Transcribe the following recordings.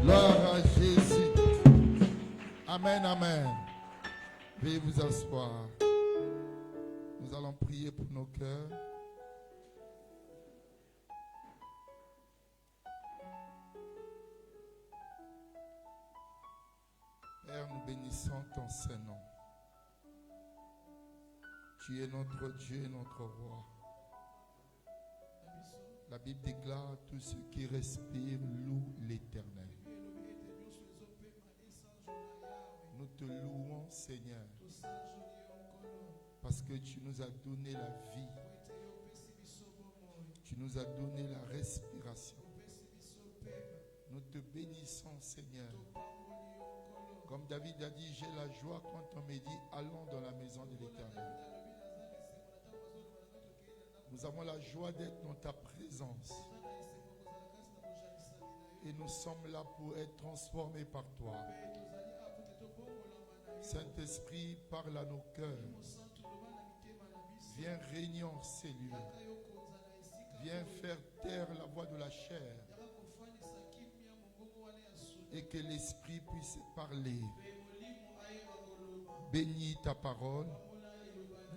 Gloire à Jésus. Amen, amen. Veuillez vous asseoir. Nous allons prier pour nos cœurs. Père, nous bénissons ton Saint-Nom. Tu es notre Dieu et notre Roi. La Bible déclare: tous ceux qui respirent louent l'Éternel. Nous te louons, Seigneur, parce que tu nous as donné la vie. Tu nous as donné la respiration. Nous te bénissons, Seigneur. Comme David a dit, j'ai la joie quand on me dit allons dans la maison de l'Éternel. Nous avons la joie d'être dans ta présence. Et nous sommes là pour être transformés par toi. Saint-Esprit, parle à nos cœurs. Viens régner en ces lieux. Viens faire taire la voix de la chair. Et que l'Esprit puisse parler. Bénis ta parole.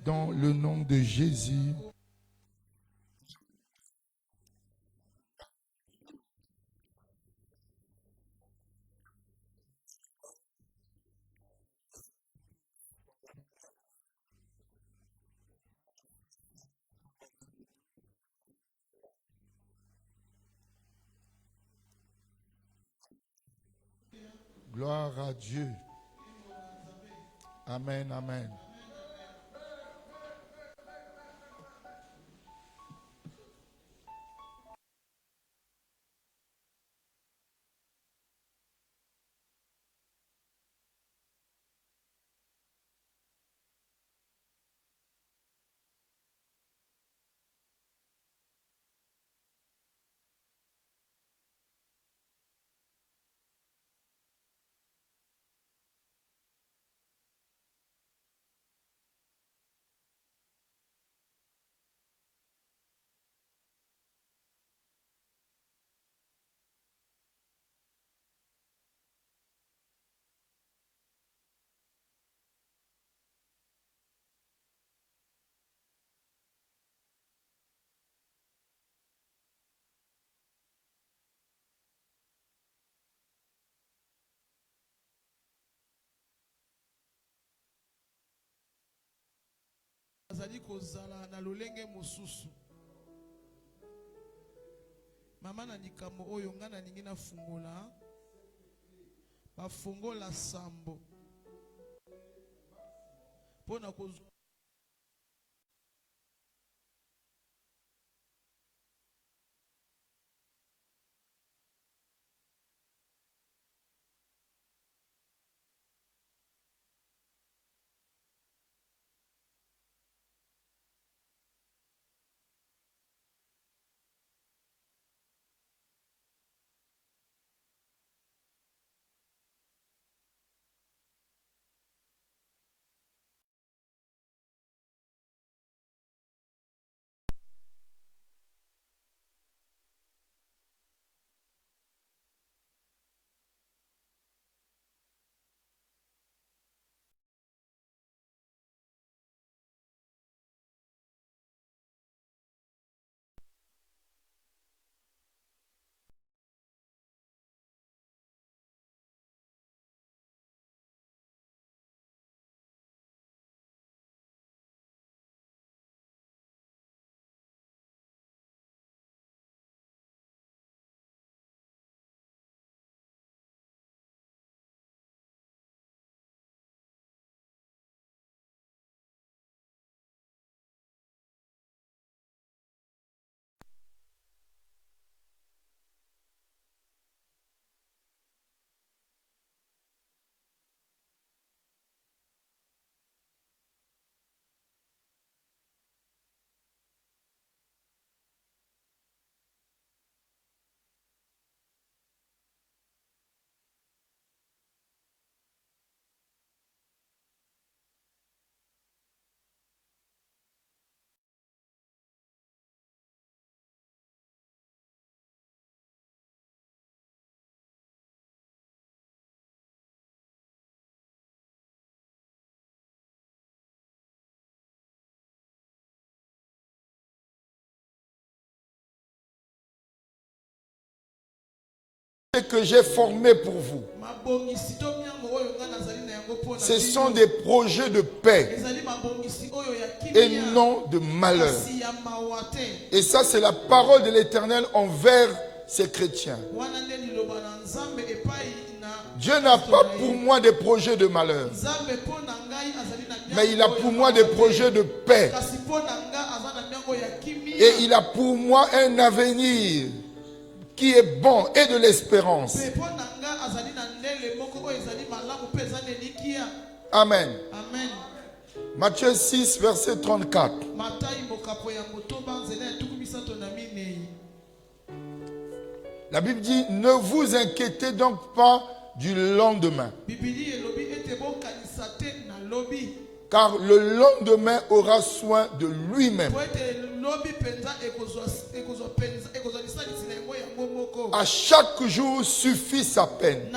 Dans le nom de Jésus. Gloire à Dieu. Amen, amen. Azali kozala na lolenge mosusu. Mama na likambo oyo nga na ningi na fungola. Ba fungola sambo. Pona kozwa que j'ai formés pour vous. Ce sont des projets de paix et non de malheur. Et ça, c'est la parole de l'Éternel envers ces chrétiens. Dieu n'a pas pour moi des projets de malheur, mais il a pour moi des projets de paix. Et il a pour moi un avenir qui est bon et de l'espérance. Amen. Matthieu 6, verset 34. La Bible dit, ne vous inquiétez donc pas du lendemain, car le lendemain aura soin de lui-même. À chaque jour suffit sa peine.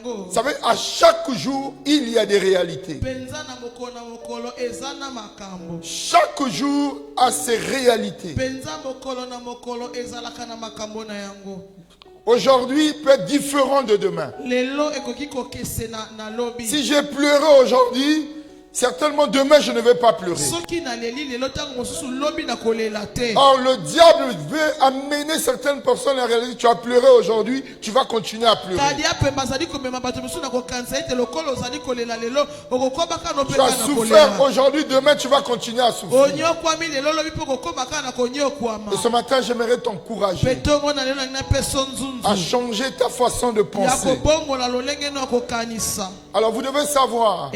Vous savez, à chaque jour, il y a des réalités. Chaque jour a ses réalités. Aujourd'hui peut être différent de demain. Si j'ai pleuré aujourd'hui, certainement demain je ne vais pas pleurer. Or le diable veut amener certaines personnes à réaliser, tu as pleuré aujourd'hui, tu vas continuer à pleurer. Tu as souffert aujourd'hui, demain tu vas continuer à souffrir. Et ce matin j'aimerais t'encourager à changer ta façon de penser. Alors vous devez savoir,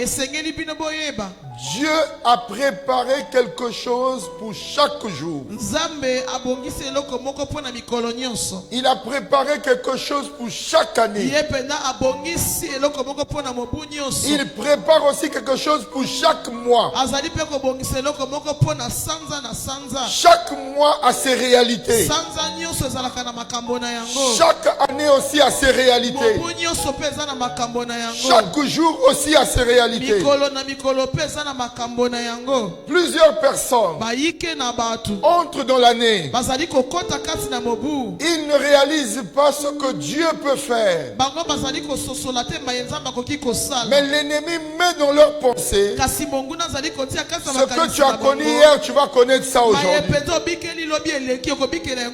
Dieu a préparé quelque chose pour chaque jour. Il a préparé quelque chose pour chaque année. Il prépare aussi quelque chose pour chaque mois. Chaque mois a ses réalités. Chaque année aussi a ses réalités. Chaque jour aussi a ses réalités. Plusieurs personnes entrent dans l'année. Ils ne réalisent pas ce que Dieu peut faire. Mais l'ennemi met dans leur pensée ce que tu as connu hier, tu vas connaître ça aujourd'hui.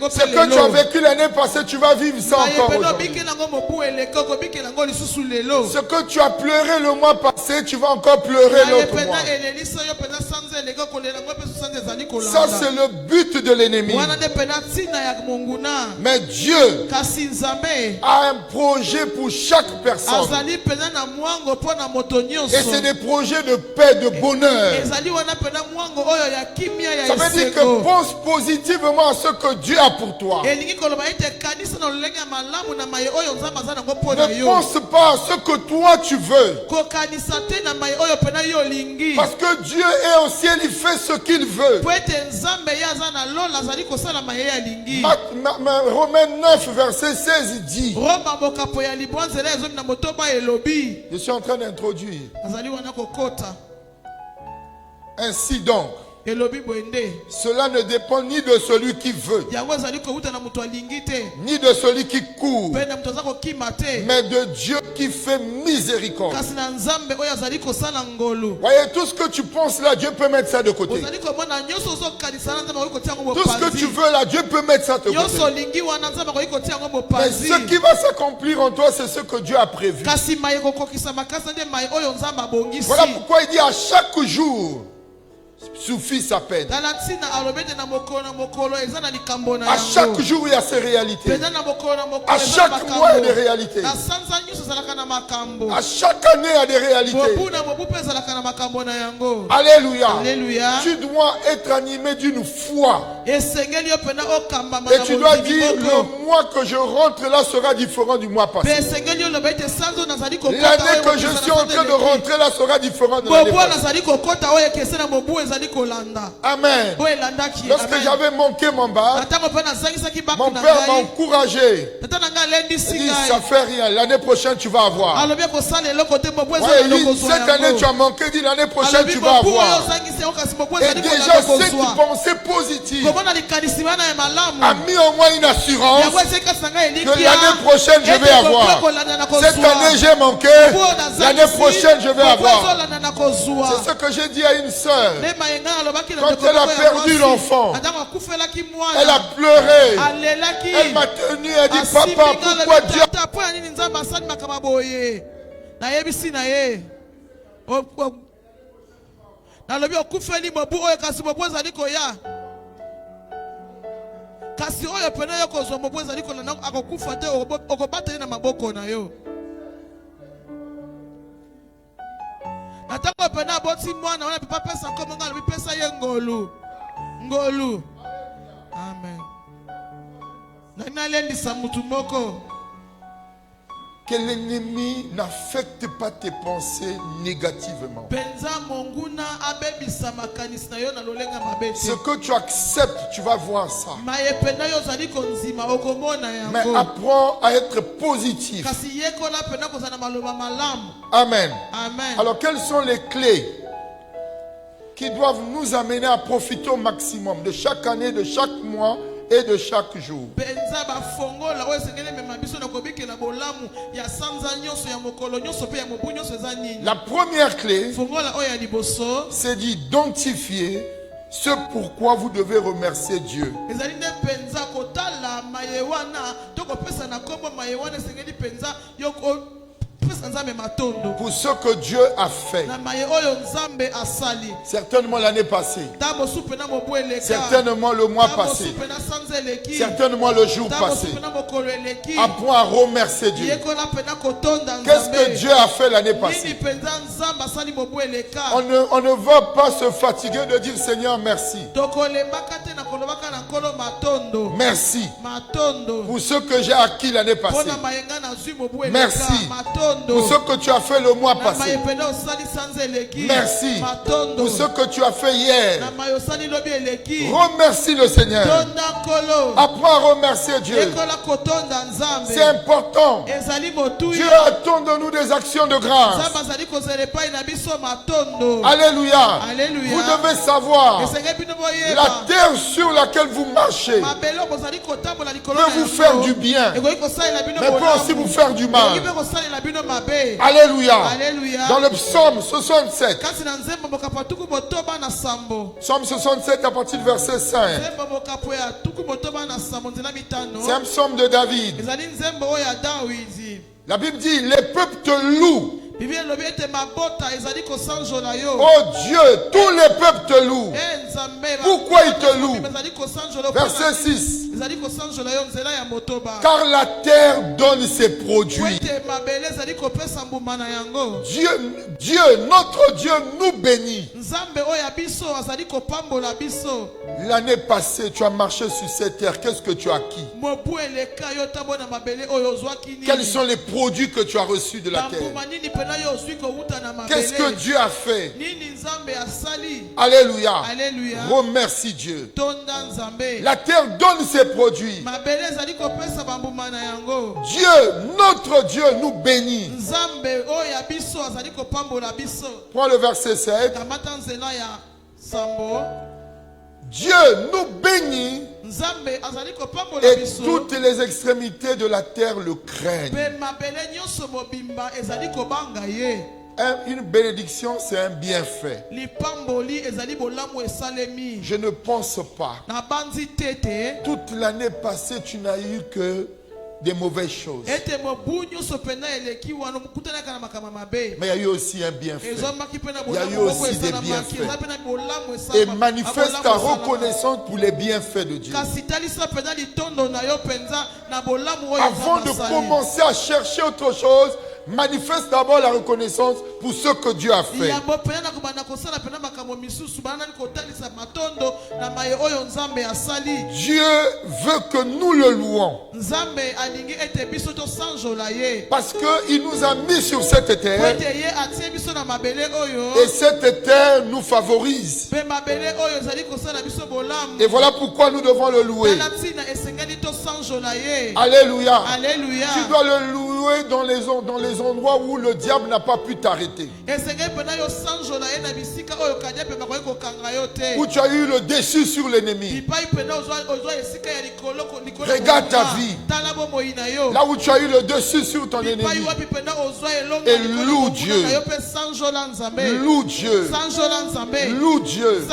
Ce que tu as vécu l'année passée, tu vas vivre ça encore aujourd'hui. Ce que tu as pleuré le mois passé, tu vas encore pleurer l'autre mois. Ça c'est le but de l'ennemi. Mais Dieu a un projet pour chaque personne. Et c'est des projets de paix, de bonheur. Ça veut dire que pense positivement à ce que Dieu a pour toi. Ne pense pas à ce que toi tu veux. Parce que Dieu est au ciel, il fait ce qu'il veut. Romains 9, verset 16 dit. Je suis en train d'introduire. Ainsi donc, cela ne dépend ni de celui qui veut, ni de celui qui court, mais de Dieu qui fait miséricorde. Voyez, tout ce que tu penses là, Dieu peut mettre ça de côté. Tout ce que tu veux là, Dieu peut mettre ça de côté. Mais ce qui va s'accomplir en toi, c'est ce que Dieu a prévu. Voilà pourquoi il dit à chaque jour suffit sa peine. À chaque jour il y a ses réalités. À chaque mois il y a des réalités. À chaque année il y a des réalités. Alléluia. Tu dois être animé d'une foi. Et tu dois dire, le mois que je rentre là sera différent du mois passé. L'année que je suis en train de rentrer là sera différente de l'année passée. Amen. Lorsque j'avais manqué mon bac, mon père m'a encouragé. Il dit, ça fait rien, l'année prochaine tu vas avoir. Ouais, cette année tu as manqué, il dit l'année prochaine tu vas avoir. Et déjà cette pensée positive a mis en moi une assurance que l'année prochaine je vais avoir. Cette année j'ai manqué, l'année prochaine je vais avoir. C'est ce que j'ai dit à une sœur. Quand elle a perdu l'enfant, elle a pleuré. Elle m'a tenu, elle dit, papa, pourquoi Dieu... kasi oyo pena yo kozwa mobu ezali kolanda akokufa te okobateli na maboko na yo natako pena aboti mwana wana pipa pesa nkombo nga alobi pesa ye ngolu ngolu amen nalendisa mutu moko. Que l'ennemi n'affecte pas tes pensées négativement. Ce que tu acceptes, tu vas voir ça. Mais apprends à être positif. Amen. Alors, quelles sont les clés qui doivent nous amener à profiter au maximum de chaque année, de chaque mois et de chaque jour? La première clé, c'est d'identifier ce pourquoi vous devez remercier Dieu. Pour ce que Dieu a fait. Certainement l'année passée. Certainement le mois passé. Certainement le jour passé. Apprends à remercier Dieu. Qu'est-ce que Dieu a fait l'année passée? On ne va pas se fatiguer de dire Seigneur merci. Merci pour ce que j'ai acquis l'année passée. Merci pour ce que tu as fait le mois passé. Merci pour ce que tu as fait hier. Remercie le Seigneur. Apprends à remercier Dieu. C'est important. Dieu attend de nous des actions de grâce. Alléluia. Vous devez savoir, la terre sur laquelle vous marchez peut vous faire du bien, mais peut aussi vous faire du mal. Alléluia. Dans le psaume 67. Psaume 67 à partir du verset 5. C'est un psaume de David. La Bible dit, les peuples te louent. Oh Dieu, tous les peuples te louent. Pourquoi ils te louent? Verset 6. Car la terre donne ses produits. Dieu, notre Dieu nous bénit. L'année passée, tu as marché sur cette terre. Qu'est-ce que tu as acquis? Quels sont les produits que tu as reçus de la terre? Qu'est-ce que Dieu a fait? Alléluia. Remercie Dieu. La terre donne ses produits. Dieu, notre Dieu, nous bénit. Prends le verset 7. Dieu nous bénit et toutes les extrémités de la terre le craignent. Une bénédiction, c'est un bienfait. Je ne pense pas. Toute l'année passée, tu n'as eu que des mauvaises choses. Mais il y a eu aussi un bienfait. Il y a eu aussi des bienfaits. Et manifeste ta reconnaissance pour les bienfaits de Dieu. Avant de commencer à chercher autre chose, manifeste d'abord la reconnaissance pour ce que Dieu a fait. Dieu veut que nous le louons. Parce qu'il nous a mis sur cette terre. Et cette terre nous favorise. Et voilà pourquoi nous devons le louer. Alléluia. Alléluia. Tu dois le louer dans les endroits où le diable n'a pas pu t'arrêter. Où tu as eu le dessus sur l'ennemi. Regarde ta vie. Là où tu as eu le dessus sur ton ennemi. Et loue Dieu. Loue Dieu. Loue Dieu.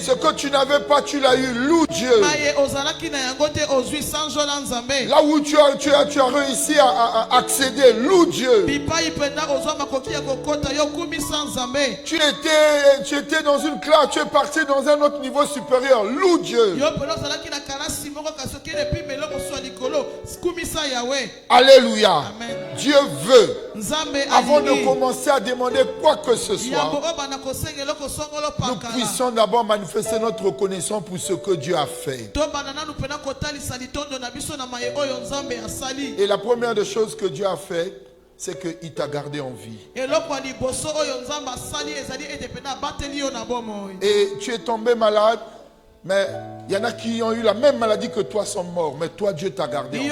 Ce que tu n'avais pas, tu l'as eu. Loue Dieu. Là où tu as réussi à accéder, loue Dieu. Tu étais dans une classe, tu es parti dans un autre niveau supérieur. Loue Dieu. Alléluia. Amen. Dieu veut, avant de commencer à demander quoi que ce soit, nous puissions d'abord manifester notre reconnaissance pour ce que Dieu a fait. Et la première des choses que Dieu a fait, c'est qu'il t'a gardé en vie. Et tu es tombé malade, mais il y en a qui ont eu la même maladie que toi, sont morts. Mais toi, Dieu t'a gardé en vie.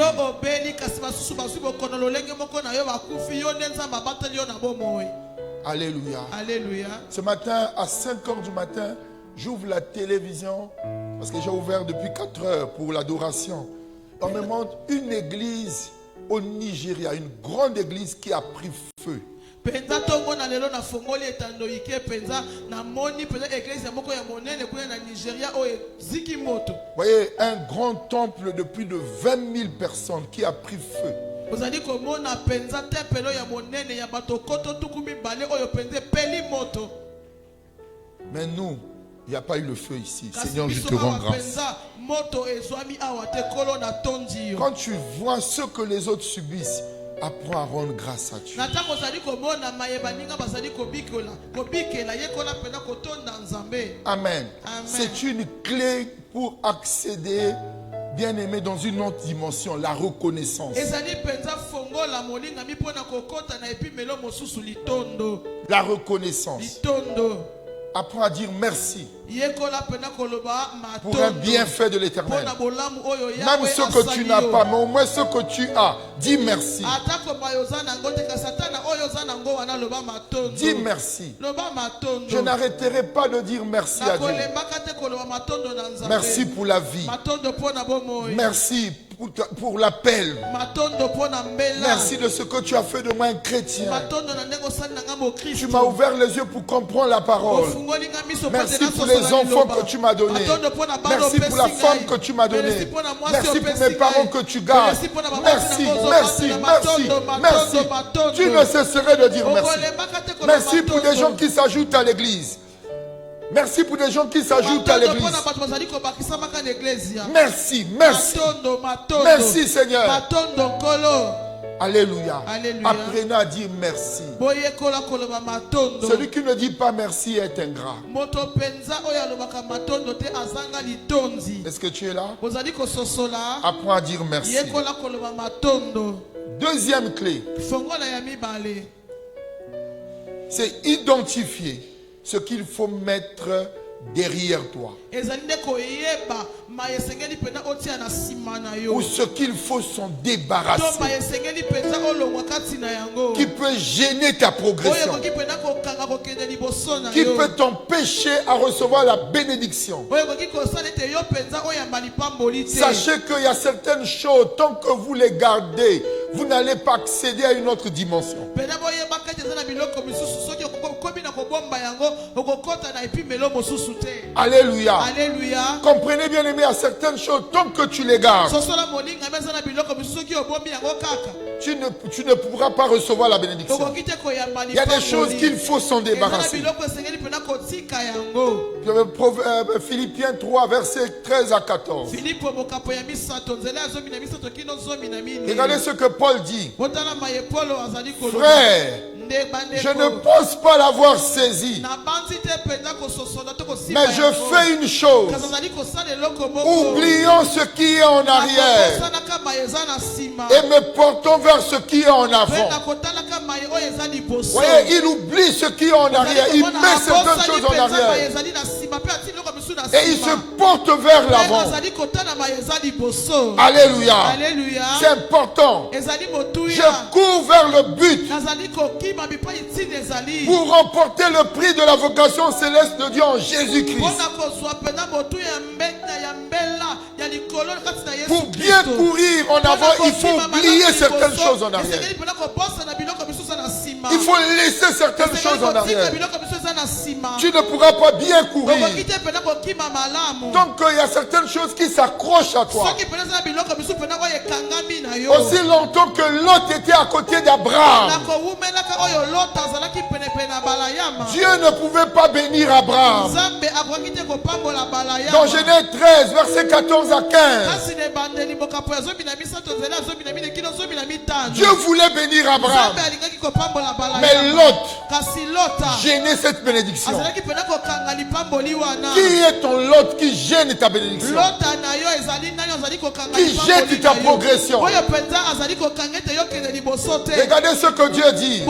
Alléluia. Alléluia. Ce matin, à 5 h du matin, j'ouvre la télévision, parce que j'ai ouvert depuis 4 heures pour l'adoration. On me montre une église au Nigeria, une grande église qui a pris feu. Voyez, un grand temple de plus de 20 000 personnes qui a pris feu. Mais nous, il n'y a pas eu le feu ici. Seigneur, je te rends grâce. Quand tu vois ce que les autres subissent, apprends à rendre grâce à Dieu. Amen. C'est une clé pour accéder, bien aimé, dans une autre dimension, la reconnaissance. La reconnaissance. Apprends à dire merci pour un bienfait de l'Éternel. Même ce que tu n'as pas, mais au moins ce que tu as, dis merci. Dis merci. Je n'arrêterai pas de dire merci à Dieu. Merci pour la vie. Merci pour l'appel. Merci de ce que tu as fait de moi un chrétien. Tu m'as ouvert les yeux pour comprendre la parole. Merci pour les enfants que tu m'as donnés. Merci pour la femme que tu m'as donnée. Merci pour mes parents que tu gardes. Merci, merci, merci, merci. Tu ne cesserais de dire merci. Merci pour des gens qui s'ajoutent à l'église. Merci pour des gens qui s'ajoutent à l'église. Merci, merci. Merci Seigneur. Alléluia. Apprenez à dire merci. Celui qui ne dit pas merci est ingrat. Est-ce que tu es là? Apprends à dire merci. Deuxième clé, c'est identifier ce qu'il faut mettre derrière toi. Ou ce qu'il faut s'en débarrasser. Qui peut gêner ta progression. Qui peut t'empêcher à recevoir la bénédiction. Sachez qu'il y a certaines choses, tant que vous les gardez, vous n'allez pas accéder à une autre dimension. Alléluia. Alléluia. Comprenez bien aimé à certaines choses, tant que tu les gardes, tu ne pourras pas recevoir la bénédiction. Il y a des choses qu'il faut s'en débarrasser. Philippiens 3, versets 13 à 14. Regardez ce que Paul dit. Frère, je ne pense pas l'avoir saisi, mais je fais une chose, oublions ce qui est en arrière et me portons vers ce qui est en avant. Voyez, il oublie ce qui est en arrière, il met certaines choses en arrière et il se porte vers l'avant. Alléluia. C'est important. Je cours vers le but pour remporter le prix de la vocation céleste de Dieu en Jésus-Christ. Pour bien courir en avant, il faut oublier certaines choses en arrière. Il faut laisser certaines choses en arrière. Tu ne pourras pas bien courir tant qu'il y a certaines choses qui s'accrochent à toi. Aussi longtemps que Lot était à côté d'Abraham, Dieu ne pouvait pas bénir Abraham. Dans Genèse 13, versets 14 à 15, Dieu voulait bénir Abraham, mais Lot gênait cette bénédiction. Qui est ton Lot qui gêne ta bénédiction, qui jette ta progression? Regardez ce que Dieu dit.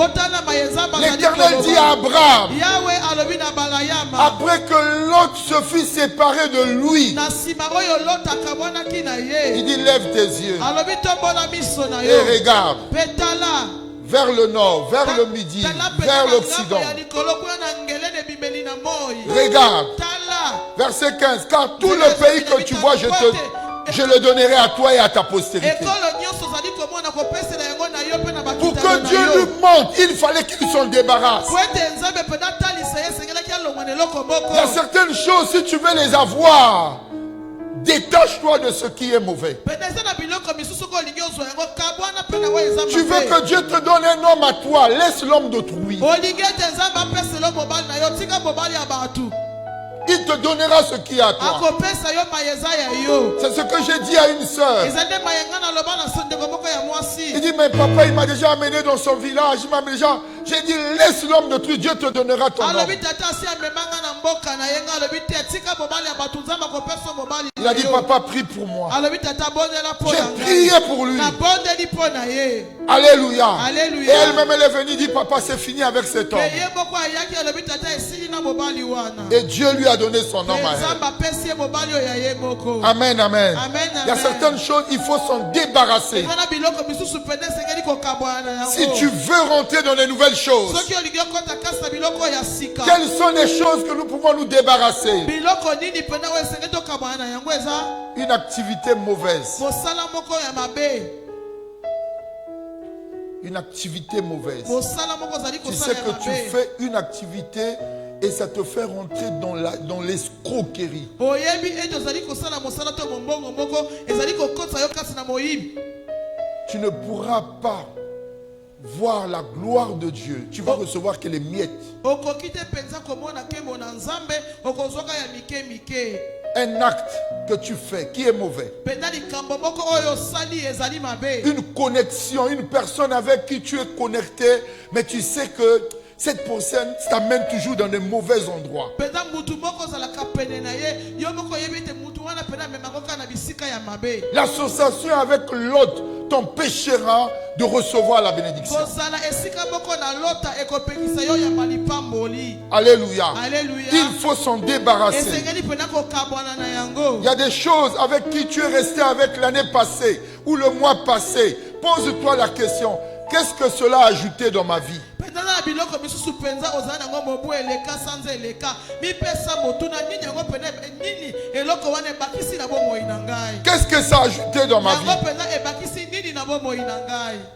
L'Éternel dit à Abraham, après que Lot se fut séparé de lui, il dit lève tes yeux et regarde vers le nord, vers le midi, vers l'Occident. Regarde, verset 15, car tout le pays que tu vois, je le donnerai à toi et à ta postérité. Pour que Dieu lui montre, il fallait qu'il s'en débarrasse. Il y a certaines choses, si tu veux les avoir, détache-toi de ce qui est mauvais. Tu veux que Dieu te donne un homme à toi, laisse l'homme d'autrui. Il te donnera ce qui est à toi. C'est ce que j'ai dit à une sœur. Il dit, mais papa, il m'a déjà amené dans son village. J'ai dit, laisse l'homme de Dieu, Dieu te donnera ton homme. Il a dit, papa, prie pour moi. J'ai prié pour lui. Alléluia. Et elle-même, elle est venue dire, papa, c'est fini avec cet homme. Et Dieu lui a donné son homme à elle. Amen, amen. Il y a certaines choses, il faut s'en débarrasser. Si tu veux rentrer dans les nouvelles choses, quelles sont les choses que nous pouvons nous débarrasser? Une activité mauvaise. Une activité mauvaise. Tu sais que tu fais une activité et ça te fait rentrer dans l'escroquerie. Tu ne pourras pas voir la gloire de Dieu. Tu vas recevoir que les miettes. Un acte que tu fais qui est mauvais. Une connexion, une personne avec qui tu es connecté, mais tu sais que cette personne t'amène toujours dans de mauvais endroits. L'association avec l'autre t'empêchera de recevoir la bénédiction. Alléluia. Il faut s'en débarrasser. Il y a des choses avec qui tu es resté avec l'année passée ou le mois passé. Pose-toi la question, qu'est-ce que cela a ajouté dans ma vie? Qu'est-ce que ça a ajouté dans ma vie?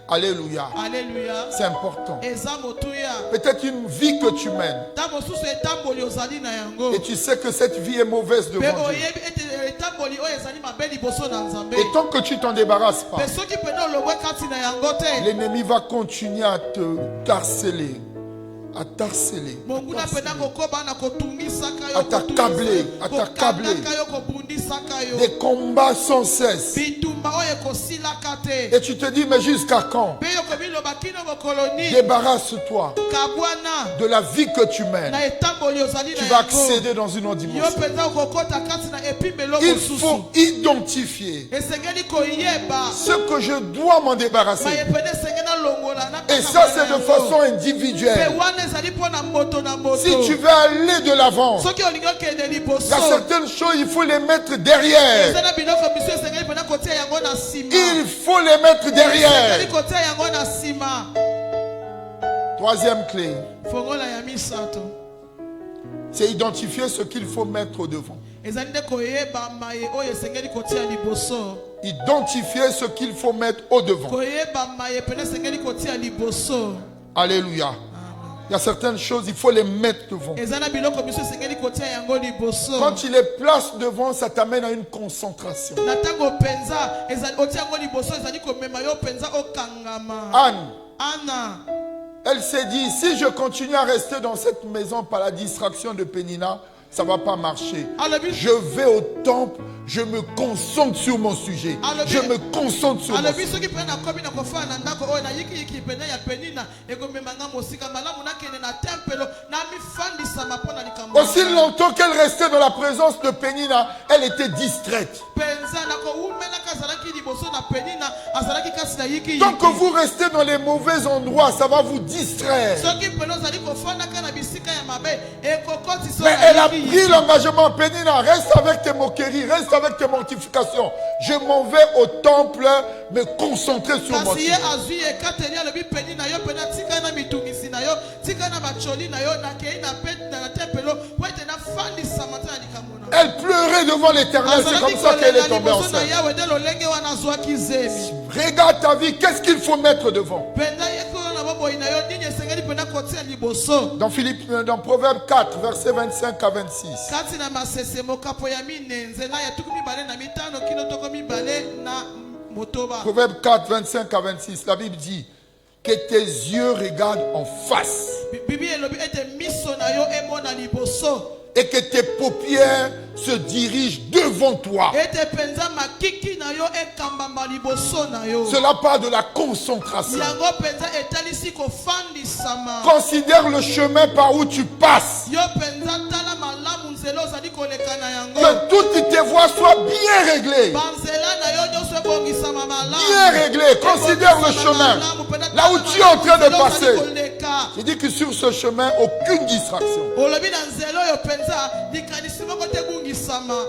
Alléluia. Alléluia. C'est important. Eza motuya. Peut-être une vie que tu mènes. Tamo susu etamboli ozali na yango. Et tu sais que cette vie est mauvaise devant Pe Dieu. oyebi ete etamboli oyo ezali mabe liboso na Nzambe. Et tant que tu t'en débarrasses pas, Pe soki pene olobwe kati na yango te. l'ennemi va continuer à te harceler. À t'harceler. Monguna pena kokoba na kotungisaka yo. À t'accabler. À t'accabler. Kokandaka yo kobundisaka yo. Des combats sans cesse. Bitumba oyo kosilaka te. Et tu te dis, mais jusqu'à quand? Pe yo kobiloba kino bokoloni. Débarrasse-toi Kabwana. de la vie que tu mènes. Na etamboli ozali na Tu yango. vas accéder dans une autre Yo dimension. penza kokota kati na epimelo Il mosusu. faut identifier Esengeli koyeba. ce que je dois m'en débarrasser. Mayepene sengena longola na. Et ça, c'est de façon Pe individuelle. wana ezali mpona moto na moto. Si tu veux aller de l'avant, Soki olingi okende il liboso. y a certaines choses, il faut les mettre derrière. Eza na biloko misu esengeli mpona kotia yango na nsima. Il faut les mettre derrière. Esengeli kotia yango na nsima. Troisième clé, Fongola ya misato. c'est identifier ce qu'il faut mettre au devant. Ezali nde koyeba maye oyo esengeli kotia liboso. Identifier ce qu'il faut mettre au devant. Koyeba maye pene esengeli kotia liboso. Alléluia. Il y a certaines choses, il faut les mettre devant. Eza na biloko misu esengeli kotia yango liboso. Quand tu les places devant, ça t'amène à une concentration. Na tango penza ezali otia yango liboso ezali komema yo penza okangama. Anne, Anna. elle s'est dit, si je continue à rester dans cette maison par la distraction de Pénina, ça ne va pas marcher. Je vais au temple, je me concentre sur mon sujet. Je me concentre sur mon sujet. Aussi longtemps qu'elle restait dans la présence de Pénina, elle était distraite. Tant que vous restez dans les mauvais endroits, ça va vous distraire. Mais elle a pris l'engagement. Pénina, reste avec tes moqueries, reste avec tes mortifications. Je m'en vais au temple me concentrer sur mon sujet. Elle pleurait devant l'Éternel, c'est comme ça qu'elle est tombée enceinte. Regarde ta vie, qu'est-ce qu'il faut mettre devant? Dans Proverbe 4, versets 25 à 26. Proverbe 4, 25 à 26, la Bible dit que tes yeux regardent en face et que tes paupières se dirigent devant toi. Cela part de la concentration. Considère le chemin par où tu passes. Que toutes tes voies soient bien réglées. Bien réglées. Considère le chemin. Là où tu es en train de passer. Je dis que sur ce chemin, aucune distraction.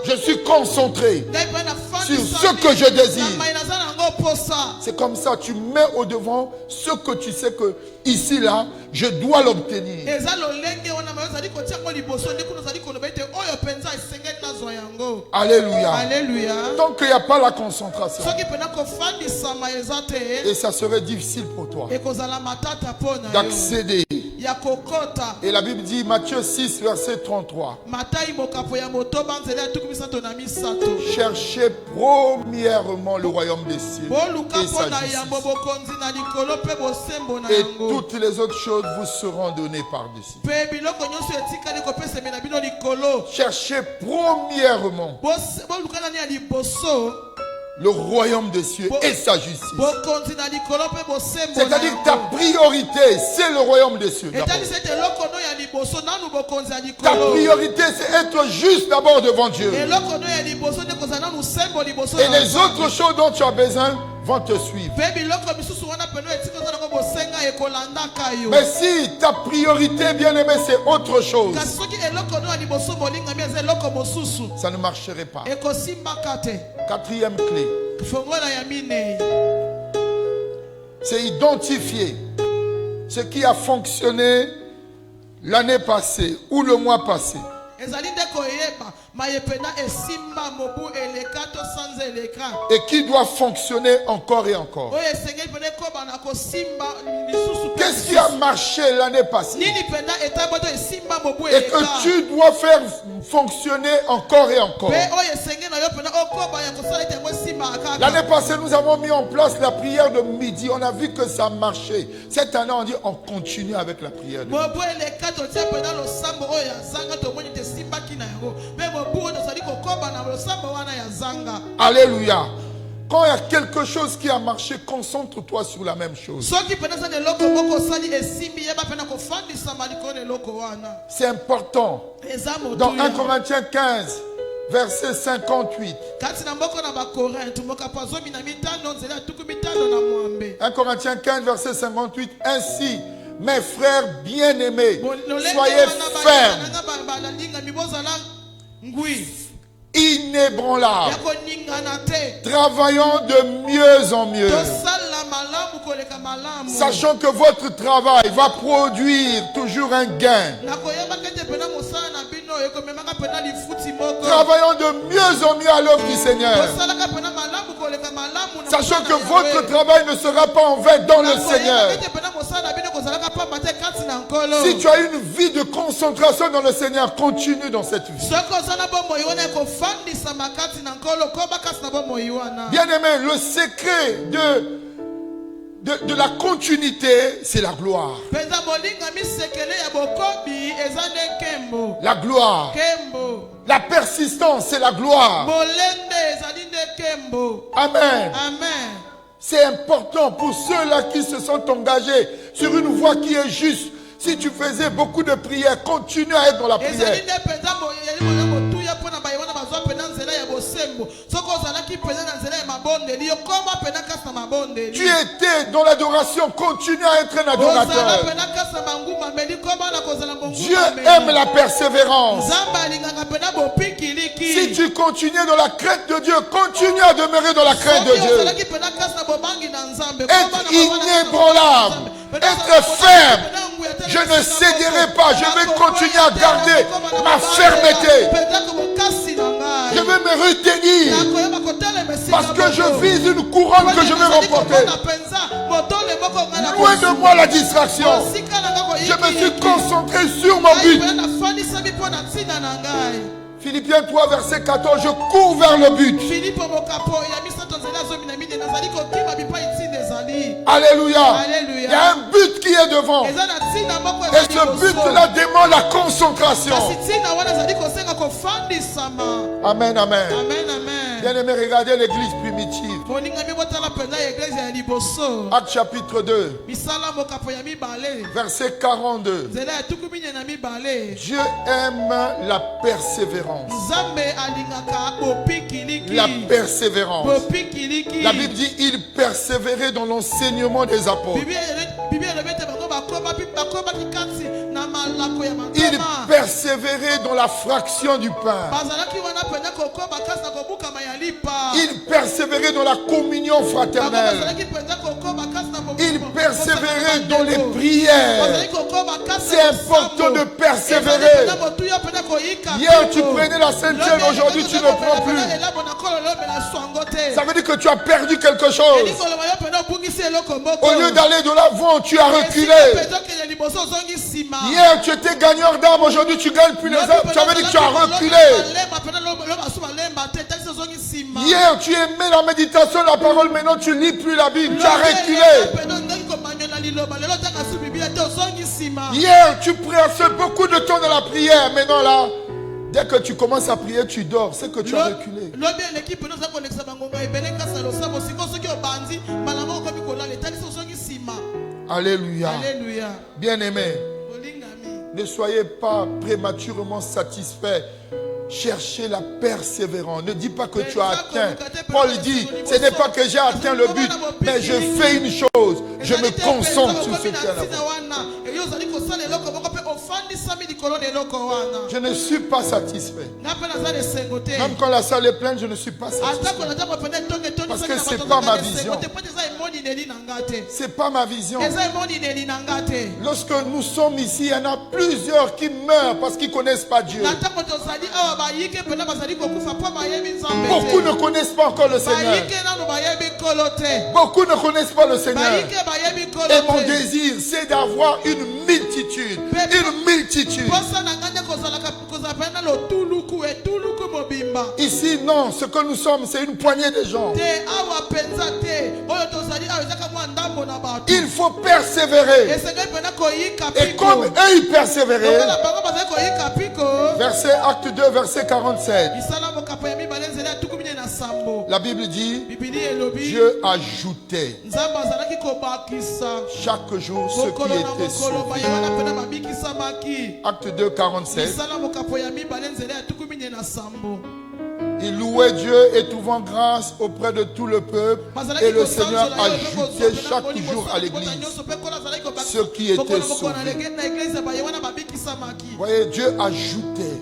Je suis concentré sur ce que je désire. C'est comme ça, tu mets au devant ce que tu sais que ici, là, je dois l'obtenir. Alléluia. Alléluia. Tant qu'il n'y a pas la concentration, et ça serait difficile pour toi d'accéder. Et la Bible dit, Matthieu 6, verset 33. Cherchez premièrement le royaume des cieux et sa justice. Et toutes les autres choses vous seront données par-dessus. Cherchez premièrement le royaume des cieux et sa justice. C'est-à-dire que ta priorité, c'est le royaume des cieux. Ta priorité, c'est être juste d'abord devant Dieu. Et les autres choses dont tu as besoin vont te suivre. Mais si ta priorité, bien aimé, c'est autre chose, ça ne marcherait pas. Quatrième clé, c'est identifier ce qui a fonctionné l'année passée ou le mois passé et qui doit fonctionner encore et encore. Qu'est-ce qui a marché l'année passée et que tu dois faire fonctionner encore et encore? L'année passée, nous avons mis en place la prière de midi. On a vu que ça marchait. Cette année, on dit on continue avec la prière de midi. Alléluia. Quand il y a quelque chose qui a marché, concentre-toi sur la même chose. C'est important. Dans 1 Corinthiens 15, verset 58. 1 Corinthiens 15, verset 58. Ainsi, mes frères bien-aimés, soyez fermes, inébranlables, travaillant de mieux en mieux, sachant que votre travail va produire toujours un gain. Travaillant de mieux en mieux à l'œuvre du Seigneur, sachant que votre travail ne sera pas en vain dans le Seigneur. Si tu as une vie de concentration dans le Seigneur, continue dans cette vie. Bien-aimé, le secret de la continuité, c'est la gloire. La gloire. La persistance, c'est la gloire. Amen. C'est important pour ceux-là qui se sont engagés sur une voie qui est juste. Si tu faisais beaucoup de prières, continue à être dans la prière. Tu étais dans l'adoration, continue à être un adorateur. Dieu aime la persévérance. Si tu continues dans la crainte de Dieu, continue à demeurer dans la crainte de Dieu. Être inébranlable, être ferme. Je ne céderai pas, je vais continuer à garder ma fermeté. Je vais me retenir parce que je vise une couronne que je vais remporter. Loin de moi la distraction. Je me suis concentré sur mon but. Philippiens 3, verset 14, je cours vers le but. Alléluia. Il y a un but qui est devant. Et ce but-là demande la concentration. Amen, amen. Bien-aimé, regardez l'église primitive. Acte chapitre 2, verset 42. Dieu aime la persévérance. La persévérance. La Bible dit il persévérait dans l'enseignement des apôtres. Il persévérait dans la fraction du pain. Il persévérait dans la communion fraternelle. Il persévérait dans les prières. C'est important de persévérer. Hier tu prenais la ceinture, aujourd'hui tu ne prends plus. Ça veut dire que tu as perdu quelque chose. Au lieu d'aller de l'avant, tu as reculé. Hier tu étais gagneur d'âme, aujourd'hui tu gagnes plus les âmes. Ça veut dire que tu as reculé. Hier tu aimais la méditation, la parole, maintenant tu lis plus la Bible, tu as reculé. Hier tu passais beaucoup de temps dans la prière, maintenant là, dès que tu commences à prier, tu dors, c'est que tu as reculé. Alléluia. Bien-aimé, ne soyez pas prématurément satisfaits. Cherchez la persévérance. Ne dis pas que tu as atteint. Paul dit, ce n'est pas que j'ai atteint le but, mais je fais une chose. Je me concentre sur ce qui est là. Je ne suis pas satisfait. Même quand la salle est pleine, je ne suis pas satisfait. Parce que ce n'est pas ma vision. C'est pas ma vision. Lorsque nous sommes ici, il y en a plusieurs qui meurent parce qu'ils ne connaissent pas Dieu. Beaucoup ne connaissent pas encore le Seigneur. Beaucoup ne connaissent pas le Seigneur. Et mon désir, c'est d'avoir une multitude. Une multitude. Ici, non, ce que nous sommes, c'est une poignée de gens. Il faut persévérer. Et comme eux, ils persévéraient, verset acte 2, verset 47. La Bible dit, Dieu ajoutait chaque jour ceux qui étaient sauvés. Acte 2, 47. Il louait Dieu et trouvant grâce auprès de tout le peuple. Et le Seigneur ajoutait chaque jour à l'église ceux qui étaient sauvés. Vous voyez, Dieu ajoutait.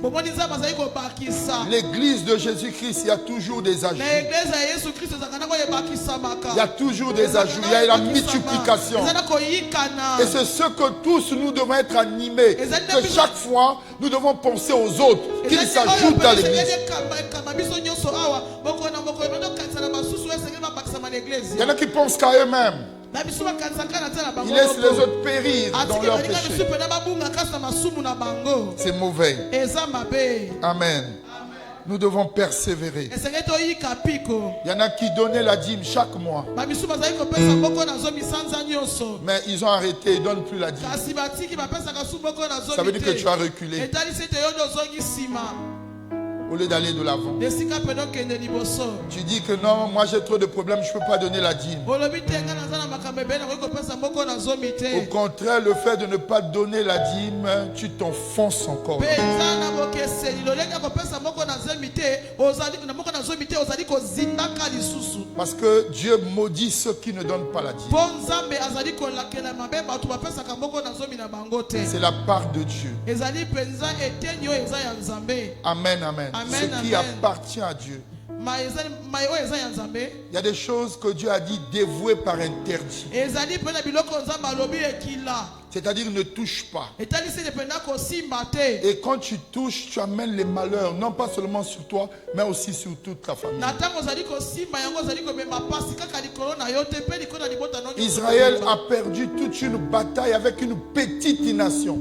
L'église de Jésus-Christ, il y a toujours des ajouts. Il y a toujours des ajouts. Il y a la multiplication. Et c'est ce que tous nous devons être animés. Que chaque fois, nous devons penser aux autres qui s'ajoutent à l'église. Il y en a qui pensent qu'à eux-mêmes. Ils laissent les autres périr dans leur péché. C'est mauvais. Amen. Nous devons persévérer. Il y en a qui donnaient la dîme chaque mois. Mais ils ont arrêté, ils ne donnent plus la dîme. Ça veut dire que tu as reculé. Au lieu d'aller de l'avant. Tu dis que non, moi j'ai trop de problèmes, je ne peux pas donner la dîme. Au contraire, le fait de ne pas donner la dîme, tu t'enfonces encore. Parce que Dieu maudit ceux qui ne donnent pas la dîme. C'est la part de Dieu. Amen, amen. Ce qui appartient à Dieu. Il y a des choses que Dieu a dit dévouées par interdit. C'est-à-dire ne touche pas. Et quand tu touches, tu amènes les malheurs, non pas seulement sur toi, mais aussi sur toute ta famille. Israël a perdu toute une bataille avec une petite nation.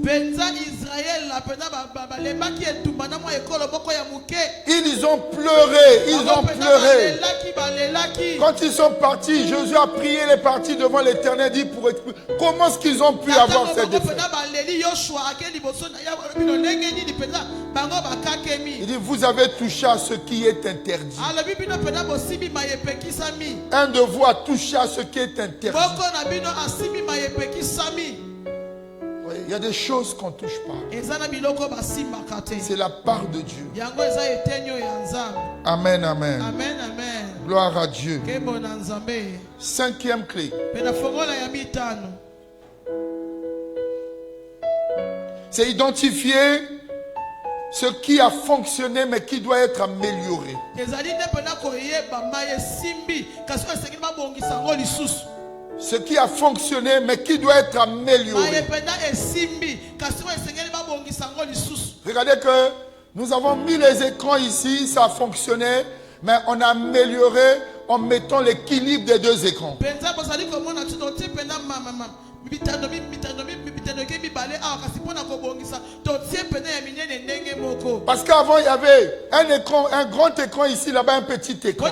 Ils ont pleuré, ils ont pleuré. Quand ils sont partis, Josué a prié, les partis devant l'Éternel, dit pour comment est-ce qu'ils ont pu avoir cette défaite? Il dit, vous avez touché à ce qui est interdit. Un de vous a touché à ce qui est interdit. Oui, il y a des choses qu'on ne touche pas. C'est la part de Dieu. Amen, amen. Amen, amen. Gloire à Dieu. Cinquième clé. C'est identifier ce qui a fonctionné mais qui doit être amélioré. Ce qui a fonctionné mais qui doit être amélioré. Regardez que nous avons mis les écrans ici, ça a fonctionné, mais on a amélioré en mettant l'équilibre des deux écrans. Parce qu'avant il y avait un écran, un grand écran ici, là-bas un petit écran.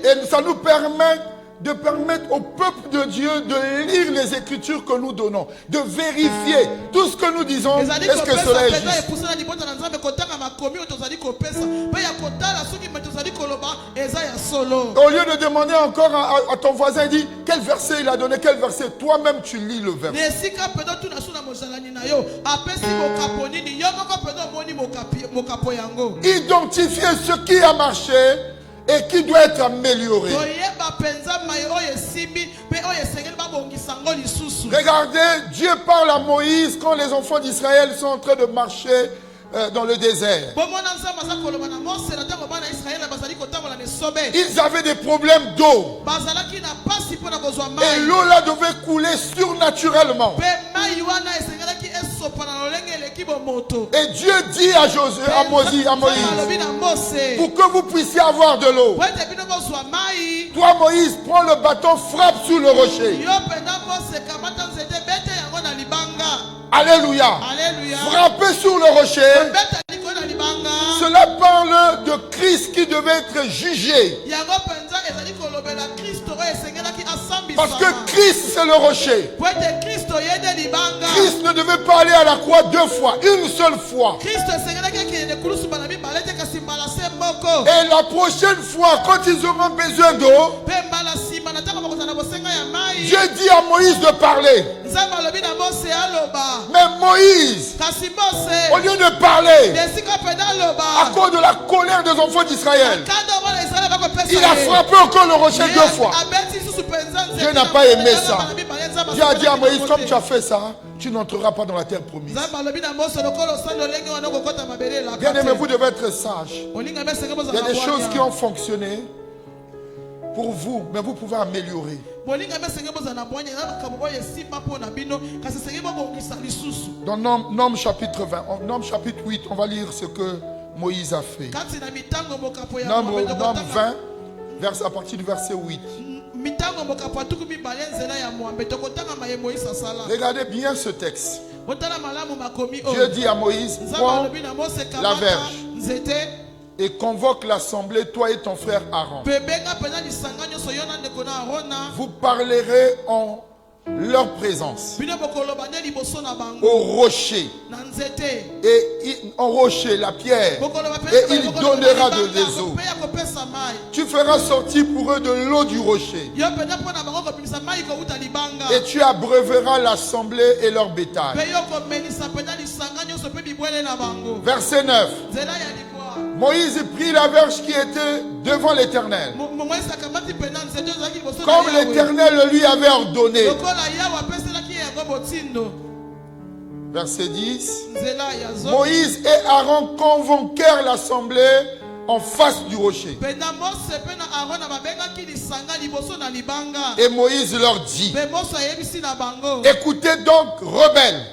Et ça nous permet de permettre au peuple de Dieu de lire les Écritures que nous donnons, de vérifier tout ce que nous disons, est-ce que cela est juste. Au lieu de demander encore à ton voisin, dit quel verset il a donné, quel verset, toi-même tu lis le verset. Identifier ce qui a marché et qui doit être amélioré. Regardez, Dieu parle à Moïse quand les enfants d'Israël sont en train de marcher dans le désert. Ils avaient des problèmes d'eau. Et l'eau là devait couler surnaturellement. Et Dieu dit à Moïse, pour que vous puissiez avoir de l'eau, toi Moïse, prends le bâton, frappe sur le rocher. Alléluia. Frappez sur le rocher. Cela parle de Christ qui devait être jugé. Parce que Christ c'est le rocher. Christ ne devait pas aller à la croix 2 fois, une seule fois. Et la prochaine fois, quand ils auront besoin d'eau, Dieu dit à Moïse de parler. Mais Moïse, au lieu de parler, à cause de la colère des enfants d'Israël, il a frappé encore le rocher 2 fois. Dieu n'a pas aimé ça. Dieu a dit à Moïse, comme tu as fait ça, tu n'entreras pas dans la terre promise. Bien aimé, vous devez être sage. Il y a des choses qui ont fonctionné pour vous, mais vous pouvez améliorer. Dans Nom chapitre 20, Nom chapitre 8, on va lire ce que Moïse a fait. Nom 20, à partir du verset 8. Regardez bien ce texte. Dieu dit à Moïse, prends la verge et convoque l'assemblée, toi et ton frère Aaron. Vous parlerez en leur présence au rocher, et en rocher la pierre, et il donnera des eaux. Tu feras sortir pour eux de l'eau du rocher, et tu abreuveras l'assemblée et leur bétail. Verset 9. Moïse prit la verge qui était devant l'Éternel, comme l'Éternel le lui avait ordonné. Verset 10. Moïse et Aaron convoquèrent l'assemblée en face du rocher. Et Moïse leur dit, écoutez donc, rebelles,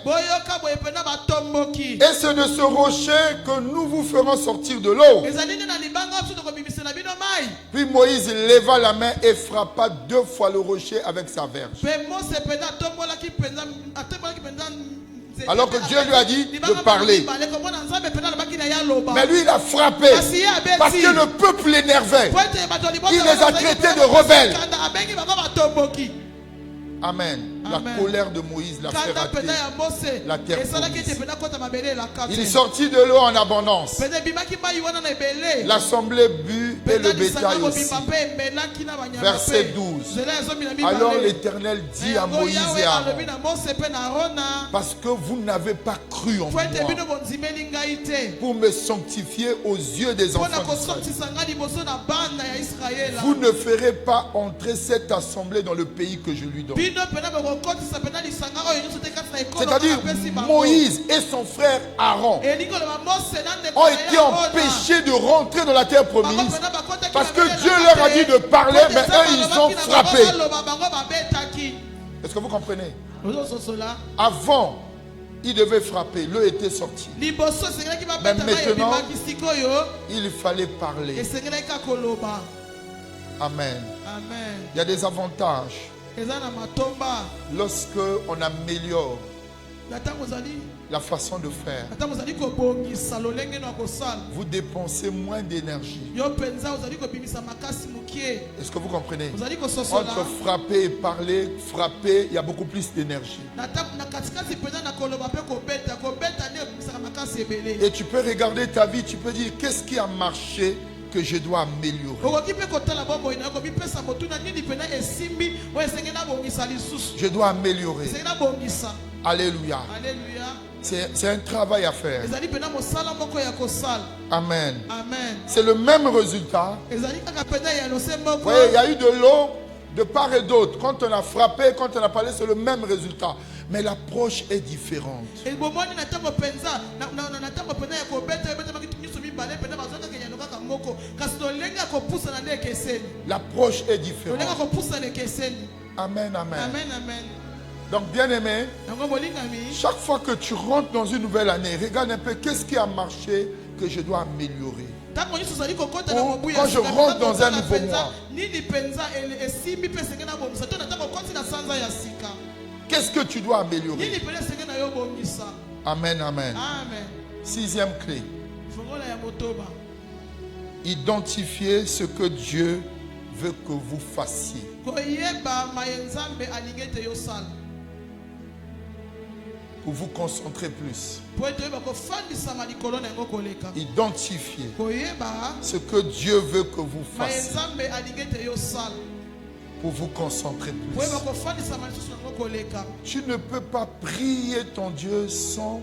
et c'est de ce rocher que nous vous ferons sortir de l'eau. Puis Moïse leva la main et frappa 2 fois le rocher avec sa verge. Alors que Dieu lui a dit de parler. Mais lui il a frappé parce que le peuple l'énervait. Il les a traités de rebelles. Amen. La colère de Moïse l'a fait rater la terre promise. Il est sorti de l'eau en abondance. L'assemblée but et le bétail aussi. Verset 12. Alors l'Éternel dit à Moïse et à Aaron, parce que vous n'avez pas cru en moi pour me sanctifier aux yeux des enfants d'Israël, vous ne ferez pas entrer cette assemblée dans le pays que je lui donne. C'est-à-dire Moïse et son frère Aaron ont été empêchés de rentrer dans la terre promise parce que Dieu leur a dit de parler, mais eux ils ont frappé. Est-ce que vous comprenez? Avant ils devaient frapper, l'eau était sortie. Mais maintenant il fallait parler. Amen. Il y a des avantages lorsque on améliore la façon de faire. Vous dépensez moins d'énergie. Est-ce que vous comprenez? Entre frapper et parler, frapper, il y a beaucoup plus d'énergie. Et tu peux regarder ta vie, tu peux dire qu'est-ce qui a marché que je dois améliorer. Je dois améliorer. Alléluia. Alléluia. C'est un travail à faire. Ezali pena mosala moko ya kosala. Amen. Amen. C'est le même résultat. Ezali kaka pena ya lose moko. Vous voyez, il y a eu de l'eau de part et d'autre. Quand on a frappé, quand on a parlé, c'est le même résultat. Mais l'approche est différente. Et bomoni na tango penza na tango pena ya ko beta makitu nyiso mibale pena bazoka ke yanoka ka moko. Kasi no lenga ko pusa na ndeke keseni. L'approche est No différente. lenga ko pusa na keseni. Amen, amen. Amen, amen. Donc, bien aimé, Nango bolingami. chaque fois que tu rentres dans une nouvelle année, regarde un peu qu'est-ce qui a marché que je dois améliorer. Tango nyiso zali ko kota Oh, na mobuya. quand je rentre dans un nouveau mois. Nini penza esimbi pesa ngena bomisa. To na tango konti na sanza ya sika. Qu'est-ce que tu dois améliorer? Nini penza ngena yo bomisa. Amen, amen. Amen. 6e clé. Fongola ya motoba. Identifiez ce que Dieu veut que vous fassiez. Koyeba mayenzambe alingete yo sala. Pour vous concentrer plus. Po etoyeba ko fandisa malikolo na ngo koleka. Identifiez Koyeba ce que Dieu veut que vous fassiez. mayenzambe alingete yo sala. Pour vous concentrer plus. Koyeba ko fandisa malisusu na ngo koleka. Tu ne peux pas prier ton Dieu sans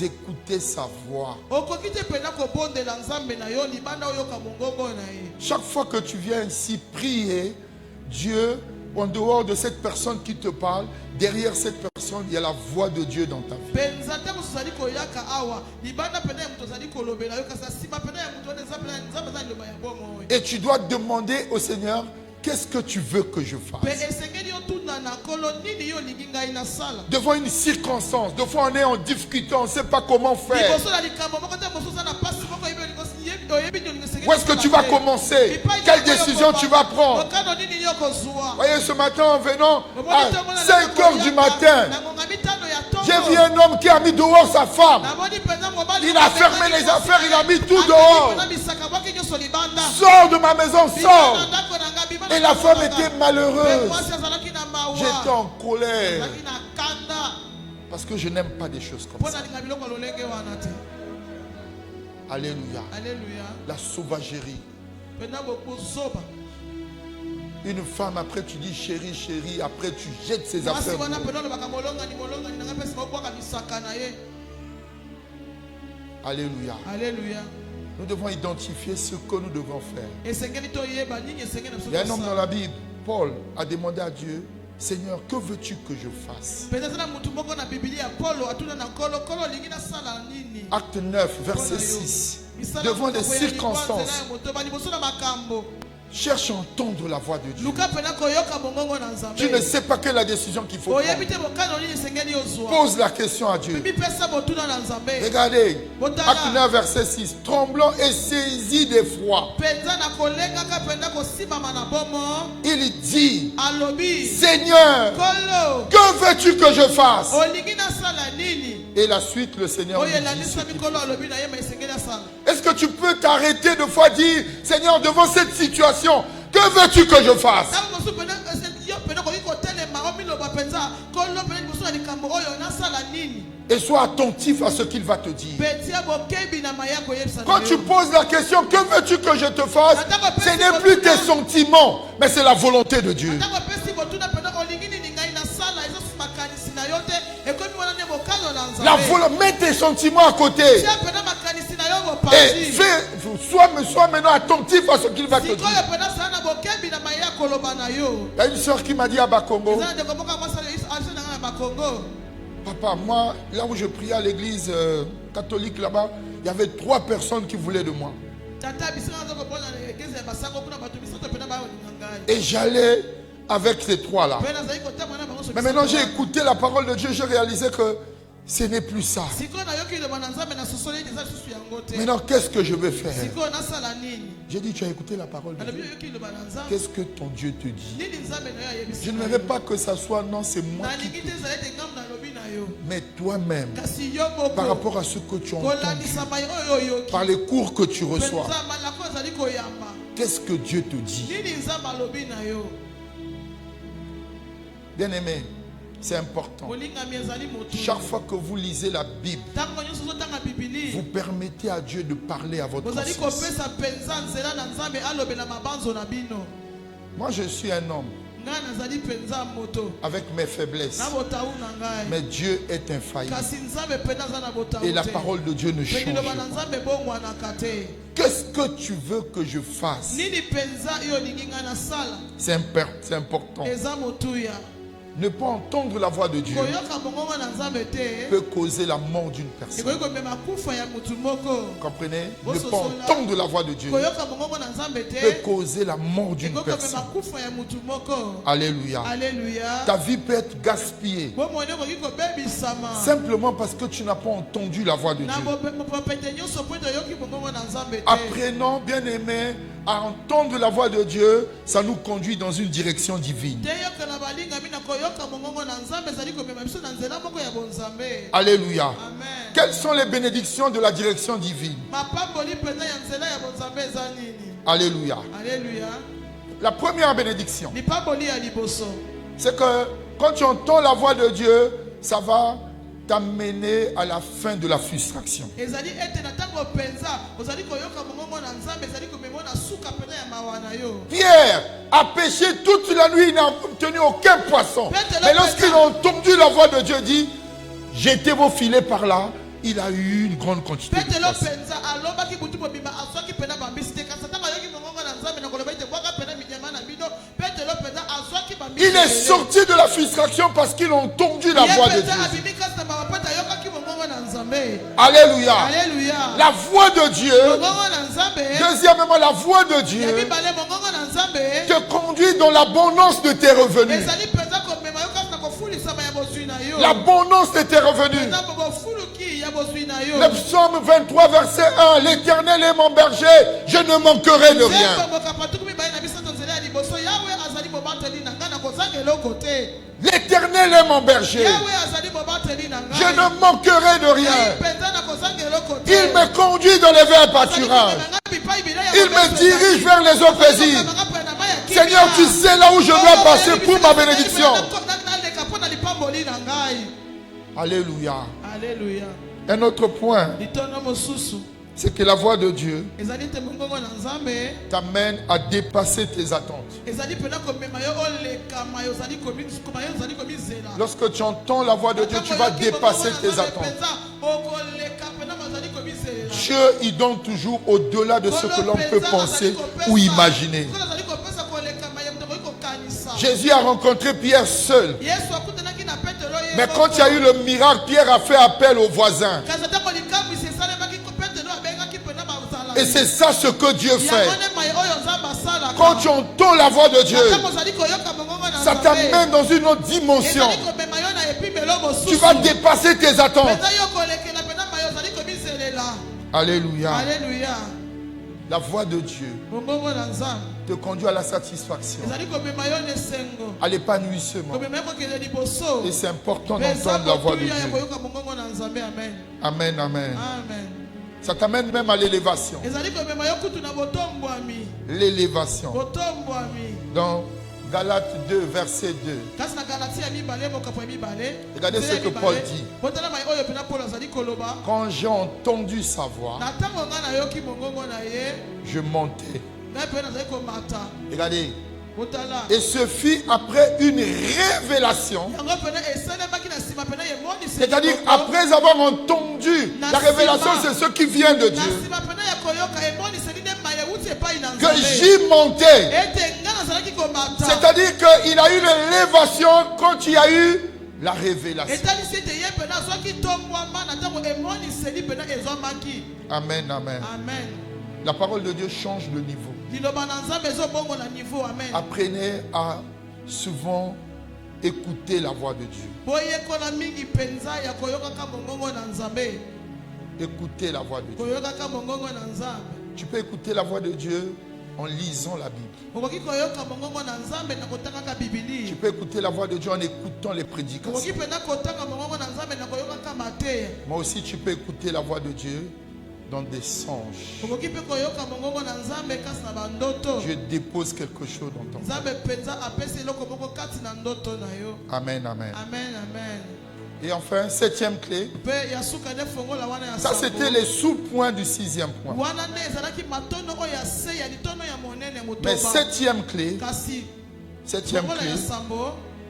écouter sa voix. Okoki te pena ko bondela nzambe na yo libanda oyoka mongongo na ye. Chaque fois que tu viens ici prier, Dieu, en dehors de cette personne qui te parle, derrière cette personne, il y a la voix de Dieu dans ta vie. Penza te musali ko yaka awa libanda pena ya muto zali ko lobela yo kasa sima pena ya muto nzambe na nzambe za loba ya bomo. Et tu dois demander au Seigneur, qu'est-ce que tu veux que je Pe fasse? esengeli yo tuna na kolo nini yo lingi ngai na sala. Devant une circonstance, des fois on est en difficulté, on ne sait pas comment faire. Liboso na likambo moko te mosusu na pasi moko yebi liboso yebi ndio lingesengeli. Où est-ce que tu vas commencer? Quelle décision tu vas prendre? Okano nini yo kozwa. Voyez, ce matin en venant à 5 heures du matin, j'ai vu un homme qui a mis dehors sa femme. Il a fermé les affaires, il a mis tout dehors. Sors de ma maison, sors. Et la femme était malheureuse. J'étais en colère. Parce que je n'aime pas des choses comme ça. Alléluia. La sauvagerie. Une femme, après tu dis chérie, chérie, après tu jettes ses affaires. Alléluia. Alléluia. Nous devons identifier ce que nous devons faire. Il y a un homme dans la la Bible, Paul, a demandé à Dieu, Seigneur, que veux-tu que je fasse? Acte 9, verset 6. Devant des circonstances, cherche à entendre la voix de Dieu. Tu ne sais pas quelle est la décision qu'il faut prendre. Pose la question à Dieu. Regardez, Acte 9, verset 6. Tremblant et saisi d'effroi, il dit, Seigneur, que veux-tu que je fasse? Et la suite, le Seigneur lui dit ce qu'il faut. Est-ce que tu peux t'arrêter de fois dire, Seigneur, devant cette situation, que veux-tu que je fasse? Et sois attentif à ce qu'il va te dire. Quand tu poses la question, que veux-tu que je te fasse? Ce n'est plus tes sentiments, mais c'est la volonté de Dieu. Mets tes sentiments à côté. Et sois maintenant attentif à ce qu'il va te dire. Il y a une soeur qui m'a dit à Bakongo, papa, moi, là où je priais à l'église catholique là-bas, il y avait 3 personnes qui voulaient de moi. Et j'allais avec ces 3 là. Mais maintenant j'ai écouté la parole de Dieu, j'ai réalisé que ce n'est plus ça. Maintenant, qu'est-ce que je vais faire? J'ai dit, tu as écouté la parole de Dieu. Qu'est-ce que ton Dieu te dit? Je ne veux pas que ça soit, non, c'est moi qui te dis. Mais toi-même, par rapport à ce que tu entends, par les cours que tu reçois, qu'est-ce que Dieu te dit? Bien-aimé, c'est important. Chaque fois que vous lisez la Bible, vous permettez à Dieu de parler à votre conscience. Moi, je suis un homme. avec mes faiblesses. Mais Dieu est infaillible. Et la parole de Dieu ne change pas. Qu'est-ce que tu veux que je fasse? C'est important. Ne pas entendre la voix de Dieu peut causer la mort d'une personne. Comprenez? Ne pas entendre la voix de Dieu peut causer la mort d'une personne. Alléluia. Ta vie peut être gaspillée simplement parce que tu n'as pas entendu la voix de Dieu. Apprenons, bien-aimés, à entendre la voix de Dieu. Ça nous conduit dans une direction divine. Alléluia. Amen. Quelles sont les bénédictions de la direction divine? Alléluia. Alléluia. La première bénédiction, c'est que quand tu entends la voix de Dieu, ça va t'amener à la fin de la frustration. Pierre a pêché toute la nuit, il n'a obtenu aucun poisson. Mais lorsqu'il a entendu la voix de Dieu, dit: jetez vos filets par là. Il a eu une grande quantité de poissons. Il est sorti de la frustration parce qu'il a entendu la voix de Dieu. Alléluia. Alléluia. La voix de Dieu. Deuxièmement, la voix de Dieu te conduit dans l'abondance de tes revenus. L'abondance de tes revenus. Le psaume 23, verset 1. L'Éternel est mon berger, je ne manquerai de rien. L'Éternel est mon berger, je ne manquerai de rien. Il me conduit dans les verts pâturages. Il me dirige vers les eaux paisibles. Seigneur, tu sais là où je dois passer pour ma bénédiction. Alléluia. Alléluia. Un autre point, c'est que la voix de Dieu t'amène à dépasser tes attentes. Lorsque tu entends la voix de Dieu, tu vas dépasser tes attentes. Dieu, il donne toujours au-delà de ce que l'on peut penser ou imaginer. Jésus a rencontré Pierre seul. Mais quand il y a eu le miracle, Pierre a fait appel aux voisins. Et c'est ça ce que Dieu fait. Quand tu entends la voix de Dieu, ça t'amène dans une autre dimension. Tu vas dépasser tes attentes. Alléluia. Alléluia. La voix de Dieu te conduit à la satisfaction, à l'épanouissement. Et c'est important d'entendre la voix de Dieu. Amen, amen. Ça t'amène même à l'élévation. L'élévation. Dans Galates 2, verset 2. Regardez ce que Paul dit. Quand j'ai entendu sa voix, je montais. Regardez. Et ce fut après une révélation. C'est-à-dire après avoir entendu. La révélation, c'est ce qui vient de Dieu. Que j'y montais. C'est-à-dire qu'il a eu l'élévation quand il y a eu la révélation. Amen, amen. La parole de Dieu change de niveau. Apprenez à souvent écouter la voix de Dieu. Écoutez la voix de Dieu. Tu peux écouter la voix de Dieu en lisant la Bible. Tu peux écouter la voix de Dieu en écoutant les prédications. Moi aussi, tu peux écouter la voix de Dieu dans des songes. Dieu dépose quelque chose dans ton cœur. Amen, amen. Et enfin, septième clé. Ça, c'était les sous-points du sixième point. Mais septième clé, Septième clé,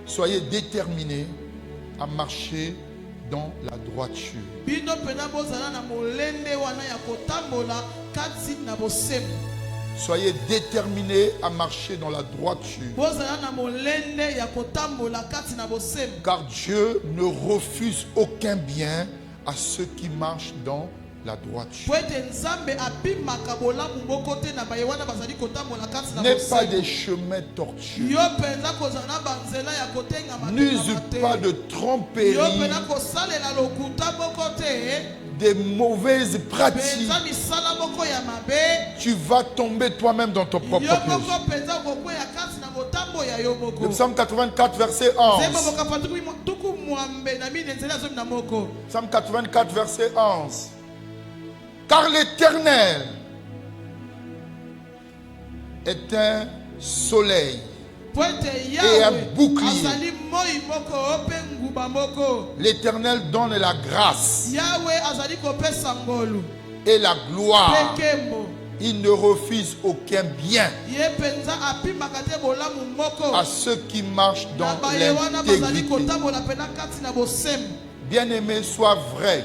soyez déterminés à marcher dans la droiture. Soyez déterminés à marcher dans la droiture. Car Dieu ne refuse aucun bien à ceux qui marchent dans la droiture. N'est pas des chemins tortueux. N'use pas de tromperie, des mauvaises pratiques. Tu vas tomber toi-même dans ton propre piège. Le psaume 84, verset 11. Psaume 84, verset 11. Car l'Éternel est un soleil et un bouclier. L'Éternel donne la grâce et la gloire. Il ne refuse aucun bien à ceux qui marchent dans l'intégrité. Bien-aimé, sois vrai,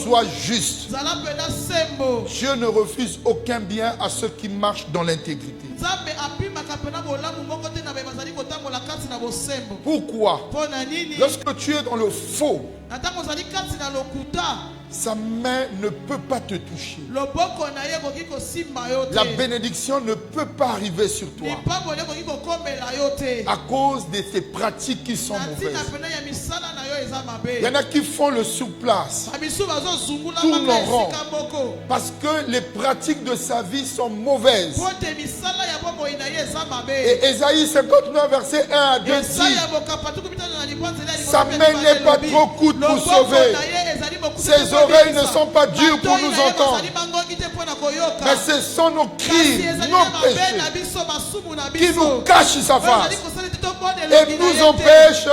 sois juste. Dieu ne refuse aucun bien à ceux qui marchent dans l'intégrité. Pourquoi? Lorsque tu es dans le faux, sa main ne peut pas te toucher. La bénédiction ne peut pas arriver sur toi à cause de tes pratiques qui sont mauvaises. Il y en a qui font le sur-place, tournent en rond, parce que les pratiques de sa vie sont mauvaises. Et Ésaïe 59, verset 1 à 2 dit: sa main n'est pas trop courte pour sauver, ses oreilles ne sont pas dures pour nous entendre, mais ce sont nos crimes, nos péchés qui nous cachent sa face et nous empêchent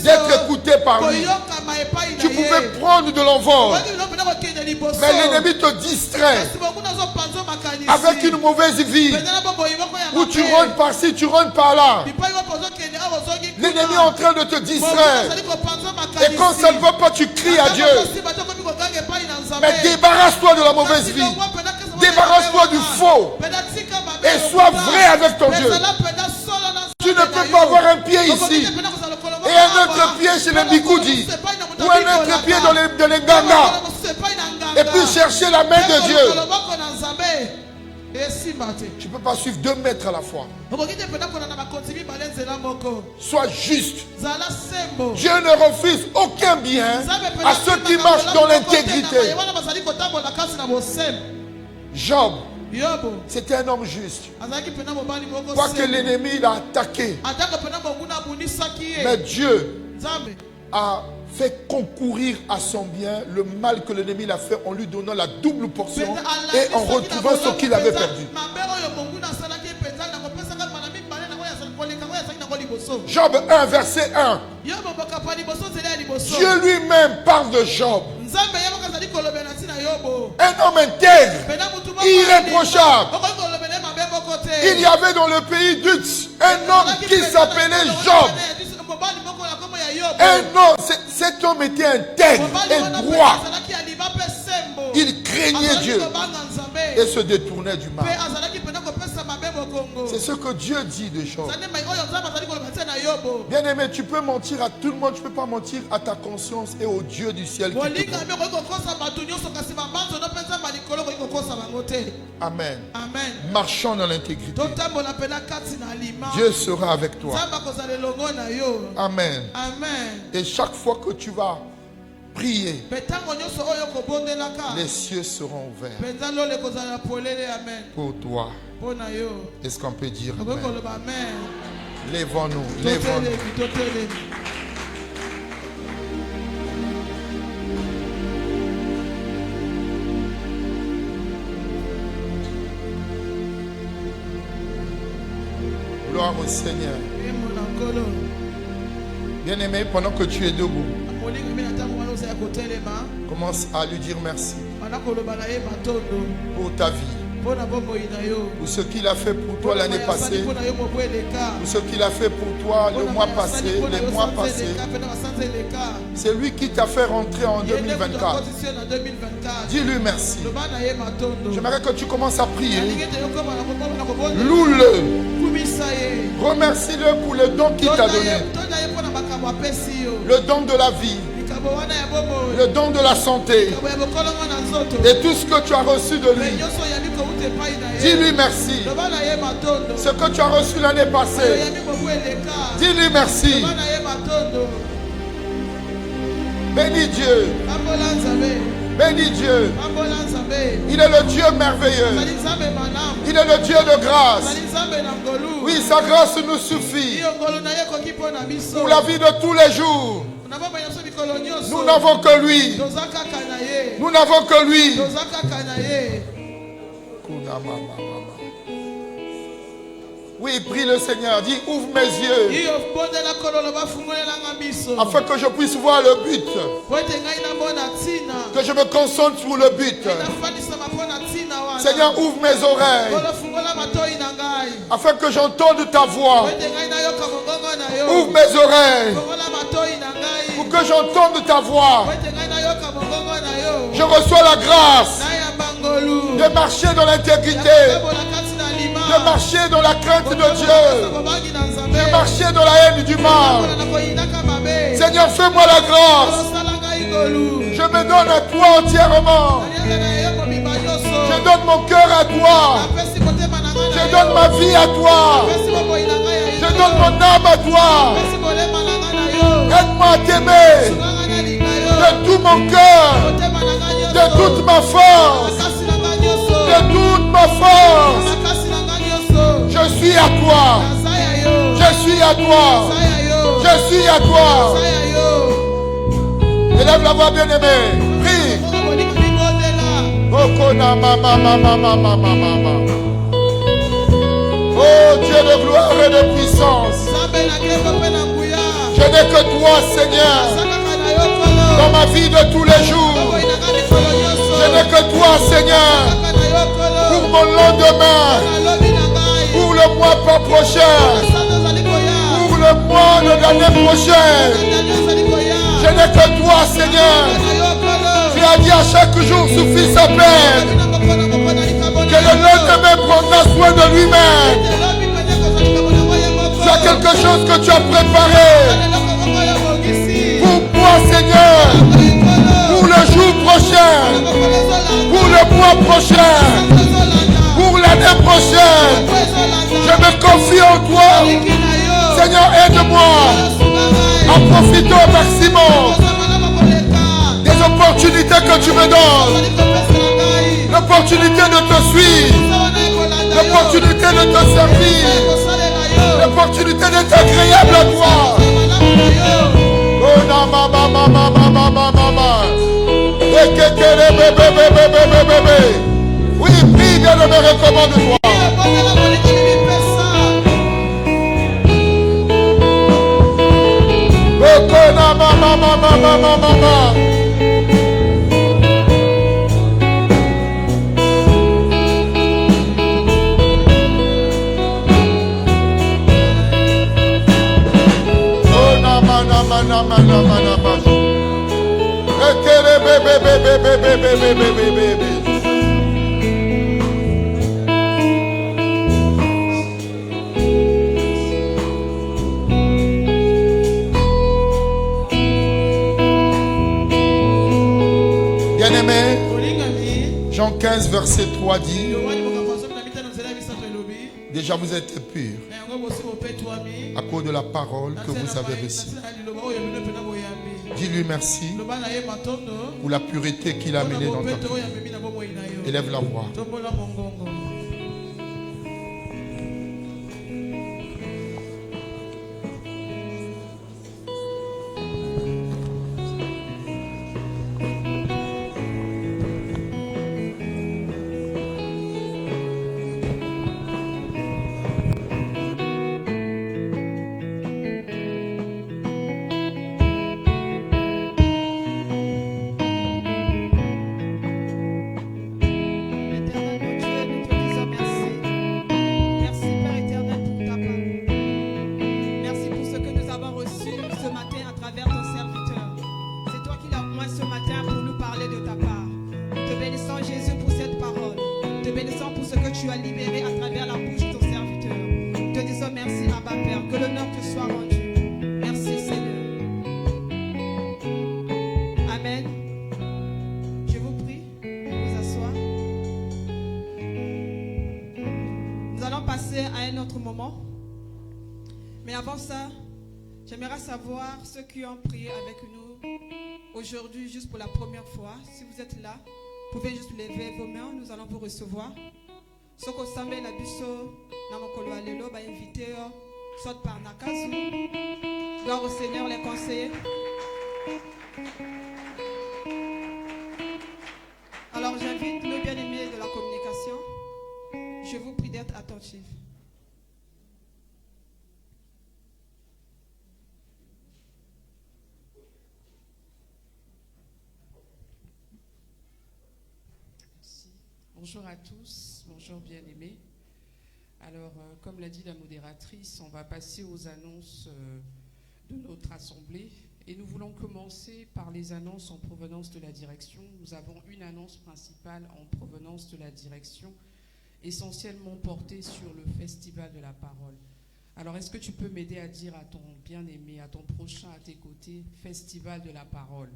d'être écoutés par lui. Tu pouvais prendre de l'envol, mais l'ennemi te distrait avec une mauvaise vie où tu rentres par-ci, tu rentres par-là. L'ennemi est en train de te distraire, et quand ça ne va pas, tu cries à Dieu. Mais débarrasse-toi de la mauvaise vie, débarrasse-toi du faux et sois vrai avec ton Dieu. Tu ne peux pas avoir un pied ici et un autre pied chez les Bikoudi ou un autre pied dans les gangas et puis chercher la main de Dieu. Tu ne peux pas suivre 2 mètres à la fois. Sois juste. Dieu ne refuse aucun bien à ceux qui marchent dans l'intégrité. Job, c'était un homme juste. Quoique l'ennemi l'a attaqué, mais Dieu a fait concourir à son bien le mal que l'ennemi l'a fait en lui donnant la double portion et en retrouvant ce qu'il avait perdu. Job 1, verset 1. Dieu lui-même parle de Job. Un homme intègre, irréprochable. Il y avait dans le pays d'Uz un homme qui s'appelait Job. Un homme, cet homme était intègre et droit. Il craignait Dieu et se détournait du mal. C'est ce que Dieu dit de Job. Bien aimé, tu peux mentir à tout le monde, tu ne peux pas mentir à ta conscience et au Dieu du ciel qui te prend. Amen. Marchons dans l'intégrité. Dieu sera avec toi. Amen. Et chaque fois que tu vas prier, les cieux seront ouverts pour toi. Est-ce qu'on peut dire amen? Lèvons-nous, lèvons-nous. Gloire au Seigneur. Bien-aimé, pendant que tu es debout, commence à lui dire merci pour ta vie. Pour ce qu'il a fait pour toi l'année passée. Pour ce qu'il a fait pour toi le mois passé, les mois passés. C'est lui qui t'a fait rentrer en 2024. Dis-lui merci. J'aimerais que tu commences à prier. Loue-le. Remercie-le pour le don qu'il t'a donné. Le don de la vie. Le don de la santé. Et tout ce que tu as reçu de lui. Dis-lui merci. Ce que tu as reçu l'année passée. Dis-lui merci. Bénis Dieu. Bénis Dieu. Il est le Dieu merveilleux. Il est le Dieu de grâce. Oui, sa grâce nous suffit pour la vie de tous les jours. Nous n'avons que lui. Nous n'avons que lui. Oui, prie le Seigneur. Dis, ouvre mes yeux afin que je puisse voir le but. Que je me concentre sur le but. Seigneur, ouvre mes oreilles afin que j'entende ta voix. Ouvre mes oreilles pour que j'entende ta voix. Je reçois la grâce de marcher dans l'intégrité, de marcher dans la crainte de Dieu, de marcher dans la haine du mal. Seigneur, fais-moi la grâce. Je me donne à toi entièrement. Je donne mon cœur à toi. Je donne ma vie à toi. Je donne mon âme à toi. Aide-moi à t'aimer de tout mon cœur, de toute ma force, de toute ma force. Je suis à toi. Je suis à toi. Je suis à toi. Élève la voix bien-aimée. Prie. Oh Dieu de gloire et de puissance. Je n'ai que toi, Seigneur, dans ma vie de tous les jours. Je n'ai que toi, Seigneur, pour mon lendemain, pour le mois prochain, pour le mois de l'année prochaine. Je n'ai que toi, Seigneur. Tu as dit à chaque jour suffit sa peine. Que le lendemain prendra soin de lui-même. Tu as quelque chose que tu as préparé pour moi, Seigneur, pour le jour prochain, pour le mois prochain, pour l'année prochaine. Je me confie en toi. Seigneur, aide-moi à profiter au maximum des opportunités que tu me donnes. L'opportunité de te suivre, l'opportunité de te servir, l'opportunité d'être agréable à toi. Oh non, oui, prie, bien de me recommande-toi. Bien-aimé, Jean 15, verset 3 dit: déjà vous êtes purs à cause de la parole que vous avez reçue. Dis-lui merci pour la pureté qu'il a amenée dans ta vie. Élève la voix. te bénissons pour ce que tu as libéré à travers la bouche de ton serviteur. Nous te disons merci, Abba Père. Que l'honneur te soit rendu. Merci, Seigneur. Amen. Je vous prie de vous asseoir. Nous allons passer à un autre moment. Mais avant ça, j'aimerais savoir ceux qui ont prié avec nous aujourd'hui juste pour la première fois. Si vous êtes là, vous pouvez juste lever vos mains, nous allons vous recevoir. Ceux qui sont là, nous allons inviter soit par Nakazu. Gloire au Seigneur, les conseillers. Alors j'invite nos bien-aimés de la communication. Je vous prie d'être attentifs. Bonjour à tous, bonjour bien-aimés. Alors, comme l'a dit la modératrice, on va passer aux annonces de notre assemblée. Et nous voulons commencer par les annonces en provenance de la direction. Nous avons une annonce principale en provenance de la direction, essentiellement portée sur le Festival de la Parole. Alors, est-ce que tu peux m'aider à dire à ton bien-aimé, à ton prochain à tes côtés, Festival de la Parole?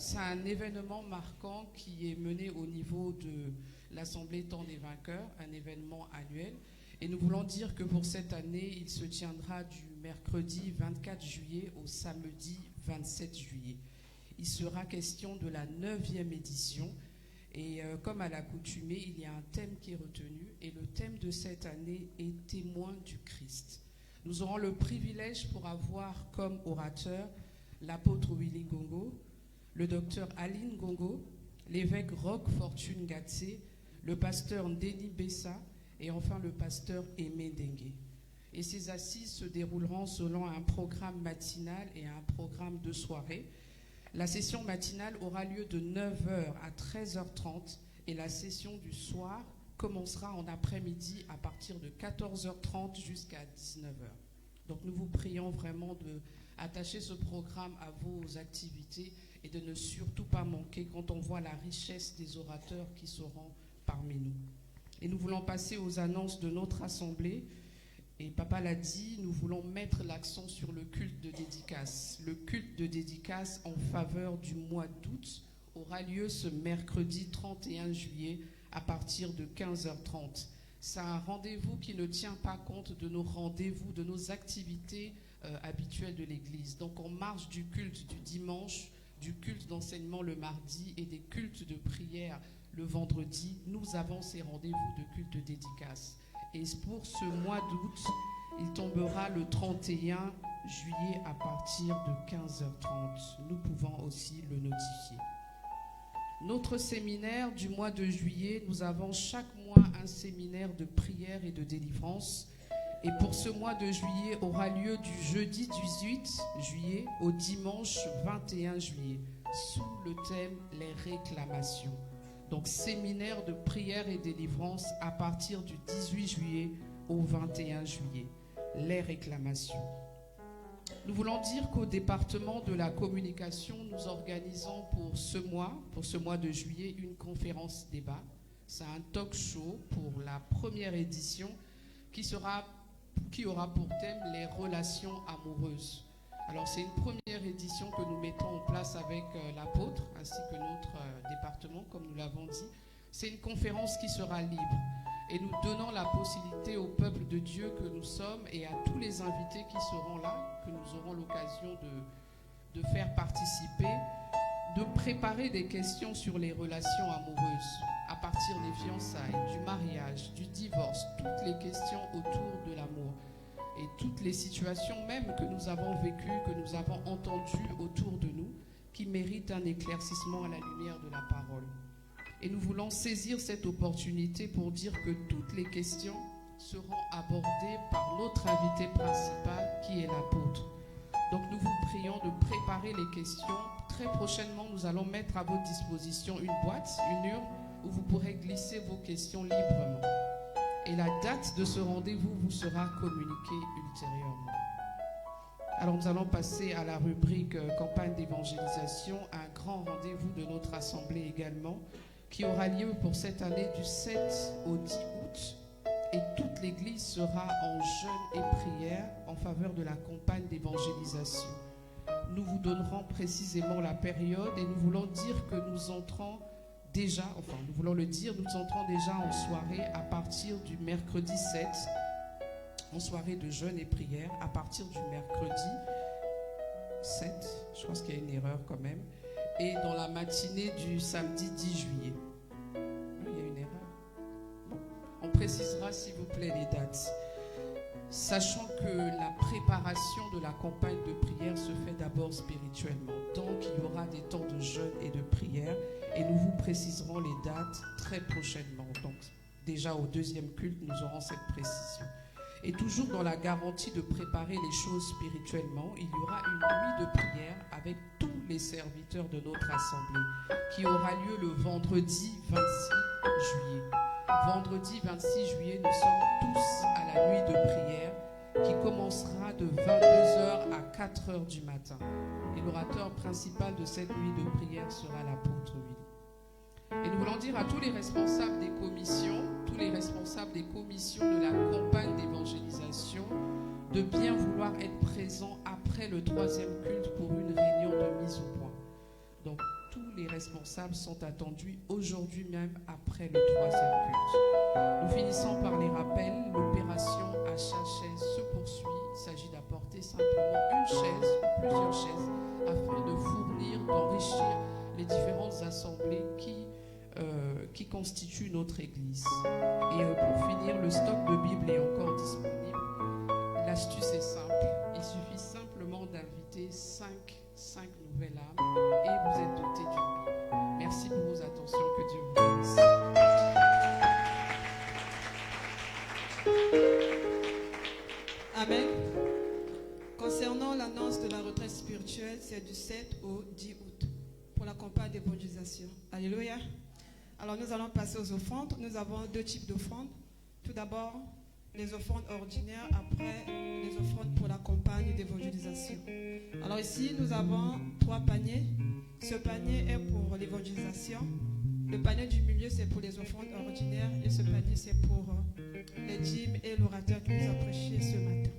C'est un événement marquant qui est mené au niveau de l'Assemblée Temps des Vainqueurs, un événement annuel. Et nous voulons dire que pour cette année, il se tiendra du mercredi 24 juillet au samedi 27 juillet. Il sera question de la 9e édition. Et comme à l'accoutumée, il y a un thème qui est retenu. Et le thème de cette année est Témoin du Christ. Nous aurons le privilège pour avoir comme orateur l'apôtre Willy Gongo, le docteur Aline Gongo, l'évêque Roch Fortune Gatsé, le pasteur Ndeni Bessa et enfin le pasteur Aimé Dengue. Et ces assises se dérouleront selon un programme matinal et un programme de soirée. La session matinale aura lieu de 9h à 13h30 et la session du soir commencera en après-midi à partir de 14h30 jusqu'à 19h. Donc nous vous prions vraiment d'attacher ce programme à vos activités et de ne surtout pas manquer quand on voit la richesse des orateurs qui seront parmi nous. Et nous voulons passer aux annonces de notre assemblée. Et papa l'a dit, nous voulons mettre l'accent sur le culte de dédicace. Le culte de dédicace en faveur du mois d'août aura lieu ce mercredi 31 juillet à partir de 15h30. C'est un rendez-vous qui ne tient pas compte de nos rendez-vous, de nos activités habituelles de l'Église. Donc en marge du culte du dimanche, du culte d'enseignement le mardi et des cultes de prière le vendredi, nous avons ces rendez-vous de culte de dédicace. Et pour ce mois d'août, il tombera le 31 juillet à partir de 15h30. Nous pouvons aussi le notifier. Notre séminaire du mois de juillet, nous avons chaque mois un séminaire de prière et de délivrance. Et pour ce mois de juillet aura lieu du jeudi 18 juillet au dimanche 21 juillet, sous le thème « Les réclamations ». Donc, séminaire de prière et délivrance à partir du 18 juillet au 21 juillet, les réclamations. Nous voulons dire qu'au département de la communication, nous organisons pour ce mois de juillet, une conférence débat. C'est un talk show pour la première édition qui aura pour thème les relations amoureuses. Alors c'est une première édition que nous mettons en place avec l'apôtre ainsi que notre département, comme nous l'avons dit. C'est une conférence qui sera libre et nous donnons la possibilité au peuple de Dieu que nous sommes et à tous les invités qui seront là, que nous aurons l'occasion de faire participer, de préparer des questions sur les relations amoureuses à partir des fiançailles, du mariage, du divorce, toutes les questions autour de l'amour. Et toutes les situations même que nous avons vécues, que nous avons entendues autour de nous, qui méritent un éclaircissement à la lumière de la parole. Et nous voulons saisir cette opportunité pour dire que toutes les questions seront abordées par notre invité principal, qui est l'apôtre. Donc nous vous prions de préparer les questions. Très prochainement, nous allons mettre à votre disposition une boîte, une urne, où vous pourrez glisser vos questions librement. Et la date de ce rendez-vous vous sera communiquée ultérieurement. Alors nous allons passer à la rubrique campagne d'évangélisation, un grand rendez-vous de notre assemblée également. qui aura lieu pour cette année du 7 au 10 août. Et toute l'Église sera en jeûne et prière en faveur de la campagne d'évangélisation. Nous vous donnerons précisément la période et nous voulons dire que nous entrons déjà, nous entrons déjà en soirée à partir du mercredi 7, en soirée de jeûne et prière, à partir du mercredi 7, je pense qu'il y a une erreur quand même, et dans la matinée du samedi 10 juillet. Il y a une erreur. Bon, on précisera s'il vous plaît les dates. Sachant que la préparation de la campagne de prière se fait d'abord spirituellement. Donc, il y aura des temps de jeûne et de prière et nous vous préciserons les dates très prochainement. Donc, déjà au deuxième culte, nous aurons cette précision. Et toujours dans la garantie de préparer les choses spirituellement, il y aura une nuit de prière avec tous les serviteurs de notre assemblée qui aura lieu le vendredi 26 juillet. Vendredi 26 juillet, nous sommes tous à la nuit de prière qui commencera de 22h à 4h du matin. Et l'orateur principal de cette nuit de prière sera l'apôtre Willy. Et nous voulons dire à tous les responsables des commissions, de la campagne d'évangélisation, de bien vouloir être présents après le troisième culte pour une réunion de mise au point. Donc, tous les responsables sont attendus aujourd'hui même après le troisième culte. Nous finissons par les rappels. L'opération achat chaise se poursuit. Il s'agit d'apporter simplement une chaise ou plusieurs chaises afin de fournir, d'enrichir les différentes assemblées qui constituent notre Église. Et pour finir, le stock de Bible est encore disponible. L'astuce est simple. Il suffit simplement d'inviter 5 nouvelles âmes et vous êtes doté d'une Bible. Merci pour vos attentions. Que Dieu vous bénisse. Amen. Concernant l'annonce de la retraite spirituelle, c'est du 7 au 10 août pour la campagne d'évangélisation. Alléluia. Alors nous allons passer aux offrandes. Nous avons deux types d'offrandes. Tout d'abord, les offrandes ordinaires, après les offrandes pour la campagne d'évangélisation. Alors ici, nous avons 3 paniers. Ce panier est pour l'évangélisation. Le panier du milieu, c'est pour les offrandes ordinaires. Et ce panier, c'est pour les dîmes et l'orateur qui nous a prêché ce matin.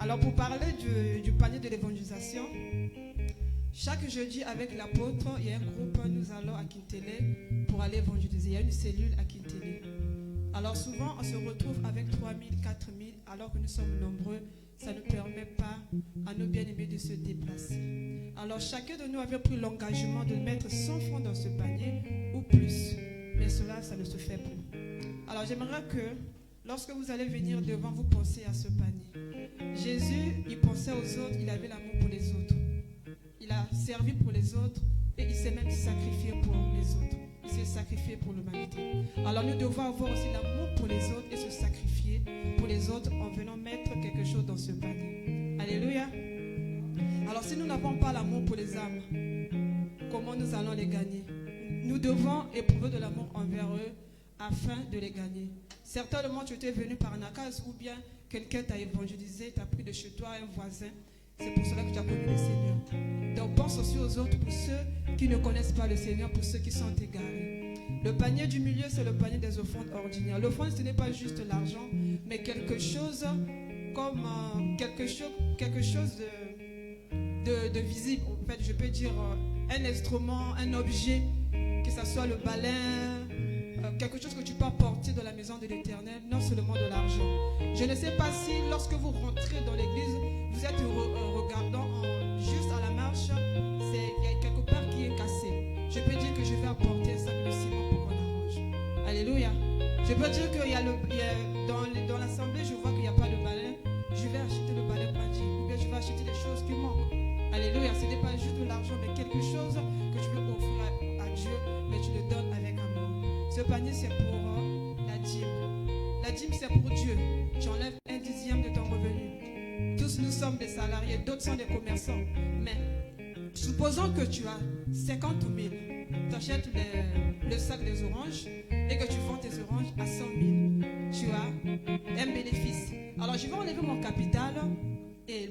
Alors pour parler du panier de l'évangélisation, chaque jeudi avec l'apôtre, il y a un groupe, nous allons à Kintélé pour aller évangéliser. Il y a une cellule à Kintélé. Alors souvent, on se retrouve avec 3000, 4000, alors que nous sommes nombreux. Ça ne permet pas à nos bien-aimés de se déplacer. Alors chacun de nous avait pris l'engagement de mettre 100 francs dans ce panier ou plus. Mais cela, ça ne se fait plus. Alors j'aimerais que lorsque vous allez venir devant, vous pensez à ce panier. Jésus, il pensait aux autres, il avait l'amour pour les autres. Il a servi pour les autres et il s'est même sacrifié pour les autres. Il s'est sacrifié pour l'humanité. Alors nous devons avoir aussi l'amour pour les autres et se sacrifier pour les autres en venant mettre quelque chose dans ce panier. Alléluia. Alors si nous n'avons pas l'amour pour les âmes, comment nous allons les gagner? Nous devons éprouver de l'amour envers eux afin de les gagner. Certainement tu étais venu par un acas ou bien quelqu'un t'a évangélisé, t'a pris de chez toi un voisin. C'est pour cela que tu as connu le Seigneur. Donc pense aussi aux autres, pour ceux qui ne connaissent pas le Seigneur, pour ceux qui sont égarés. Le panier du milieu, c'est le panier des offrandes ordinaires. L'offrande, ce n'est pas juste l'argent, mais quelque chose comme quelque chose de visible. En fait, je peux dire un instrument, un objet, que ce soit le balai, quelque chose que tu peux apporter dans la maison de l'Éternel, non seulement de l'argent. Je ne sais pas si lorsque vous rentrez dans l'église, vous êtes regardant juste à la marche, il y a quelque part qui est cassé. Je peux dire que je vais apporter un sac de ciment pour qu'on arrange. Alléluia. Je peux dire que dans l'assemblée, je vois qu'il n'y a pas de balai. Je vais acheter le balai pratique ou bien je vais acheter des choses qui manquent. Alléluia. Ce n'est pas juste de l'argent, mais quelque chose que tu veux offrir à Dieu, mais tu le donnes avec amour. Ce panier, c'est pour la dîme. La dîme, c'est pour Dieu. Tu enlèves 1/10 de ton revenu. Tous nous sommes des salariés, d'autres sont des commerçants. Mais supposons que tu as 50 000. Tu achètes le sac des oranges et que tu vends tes oranges à 100 000. Tu as un bénéfice. Alors je vais enlever mon capital et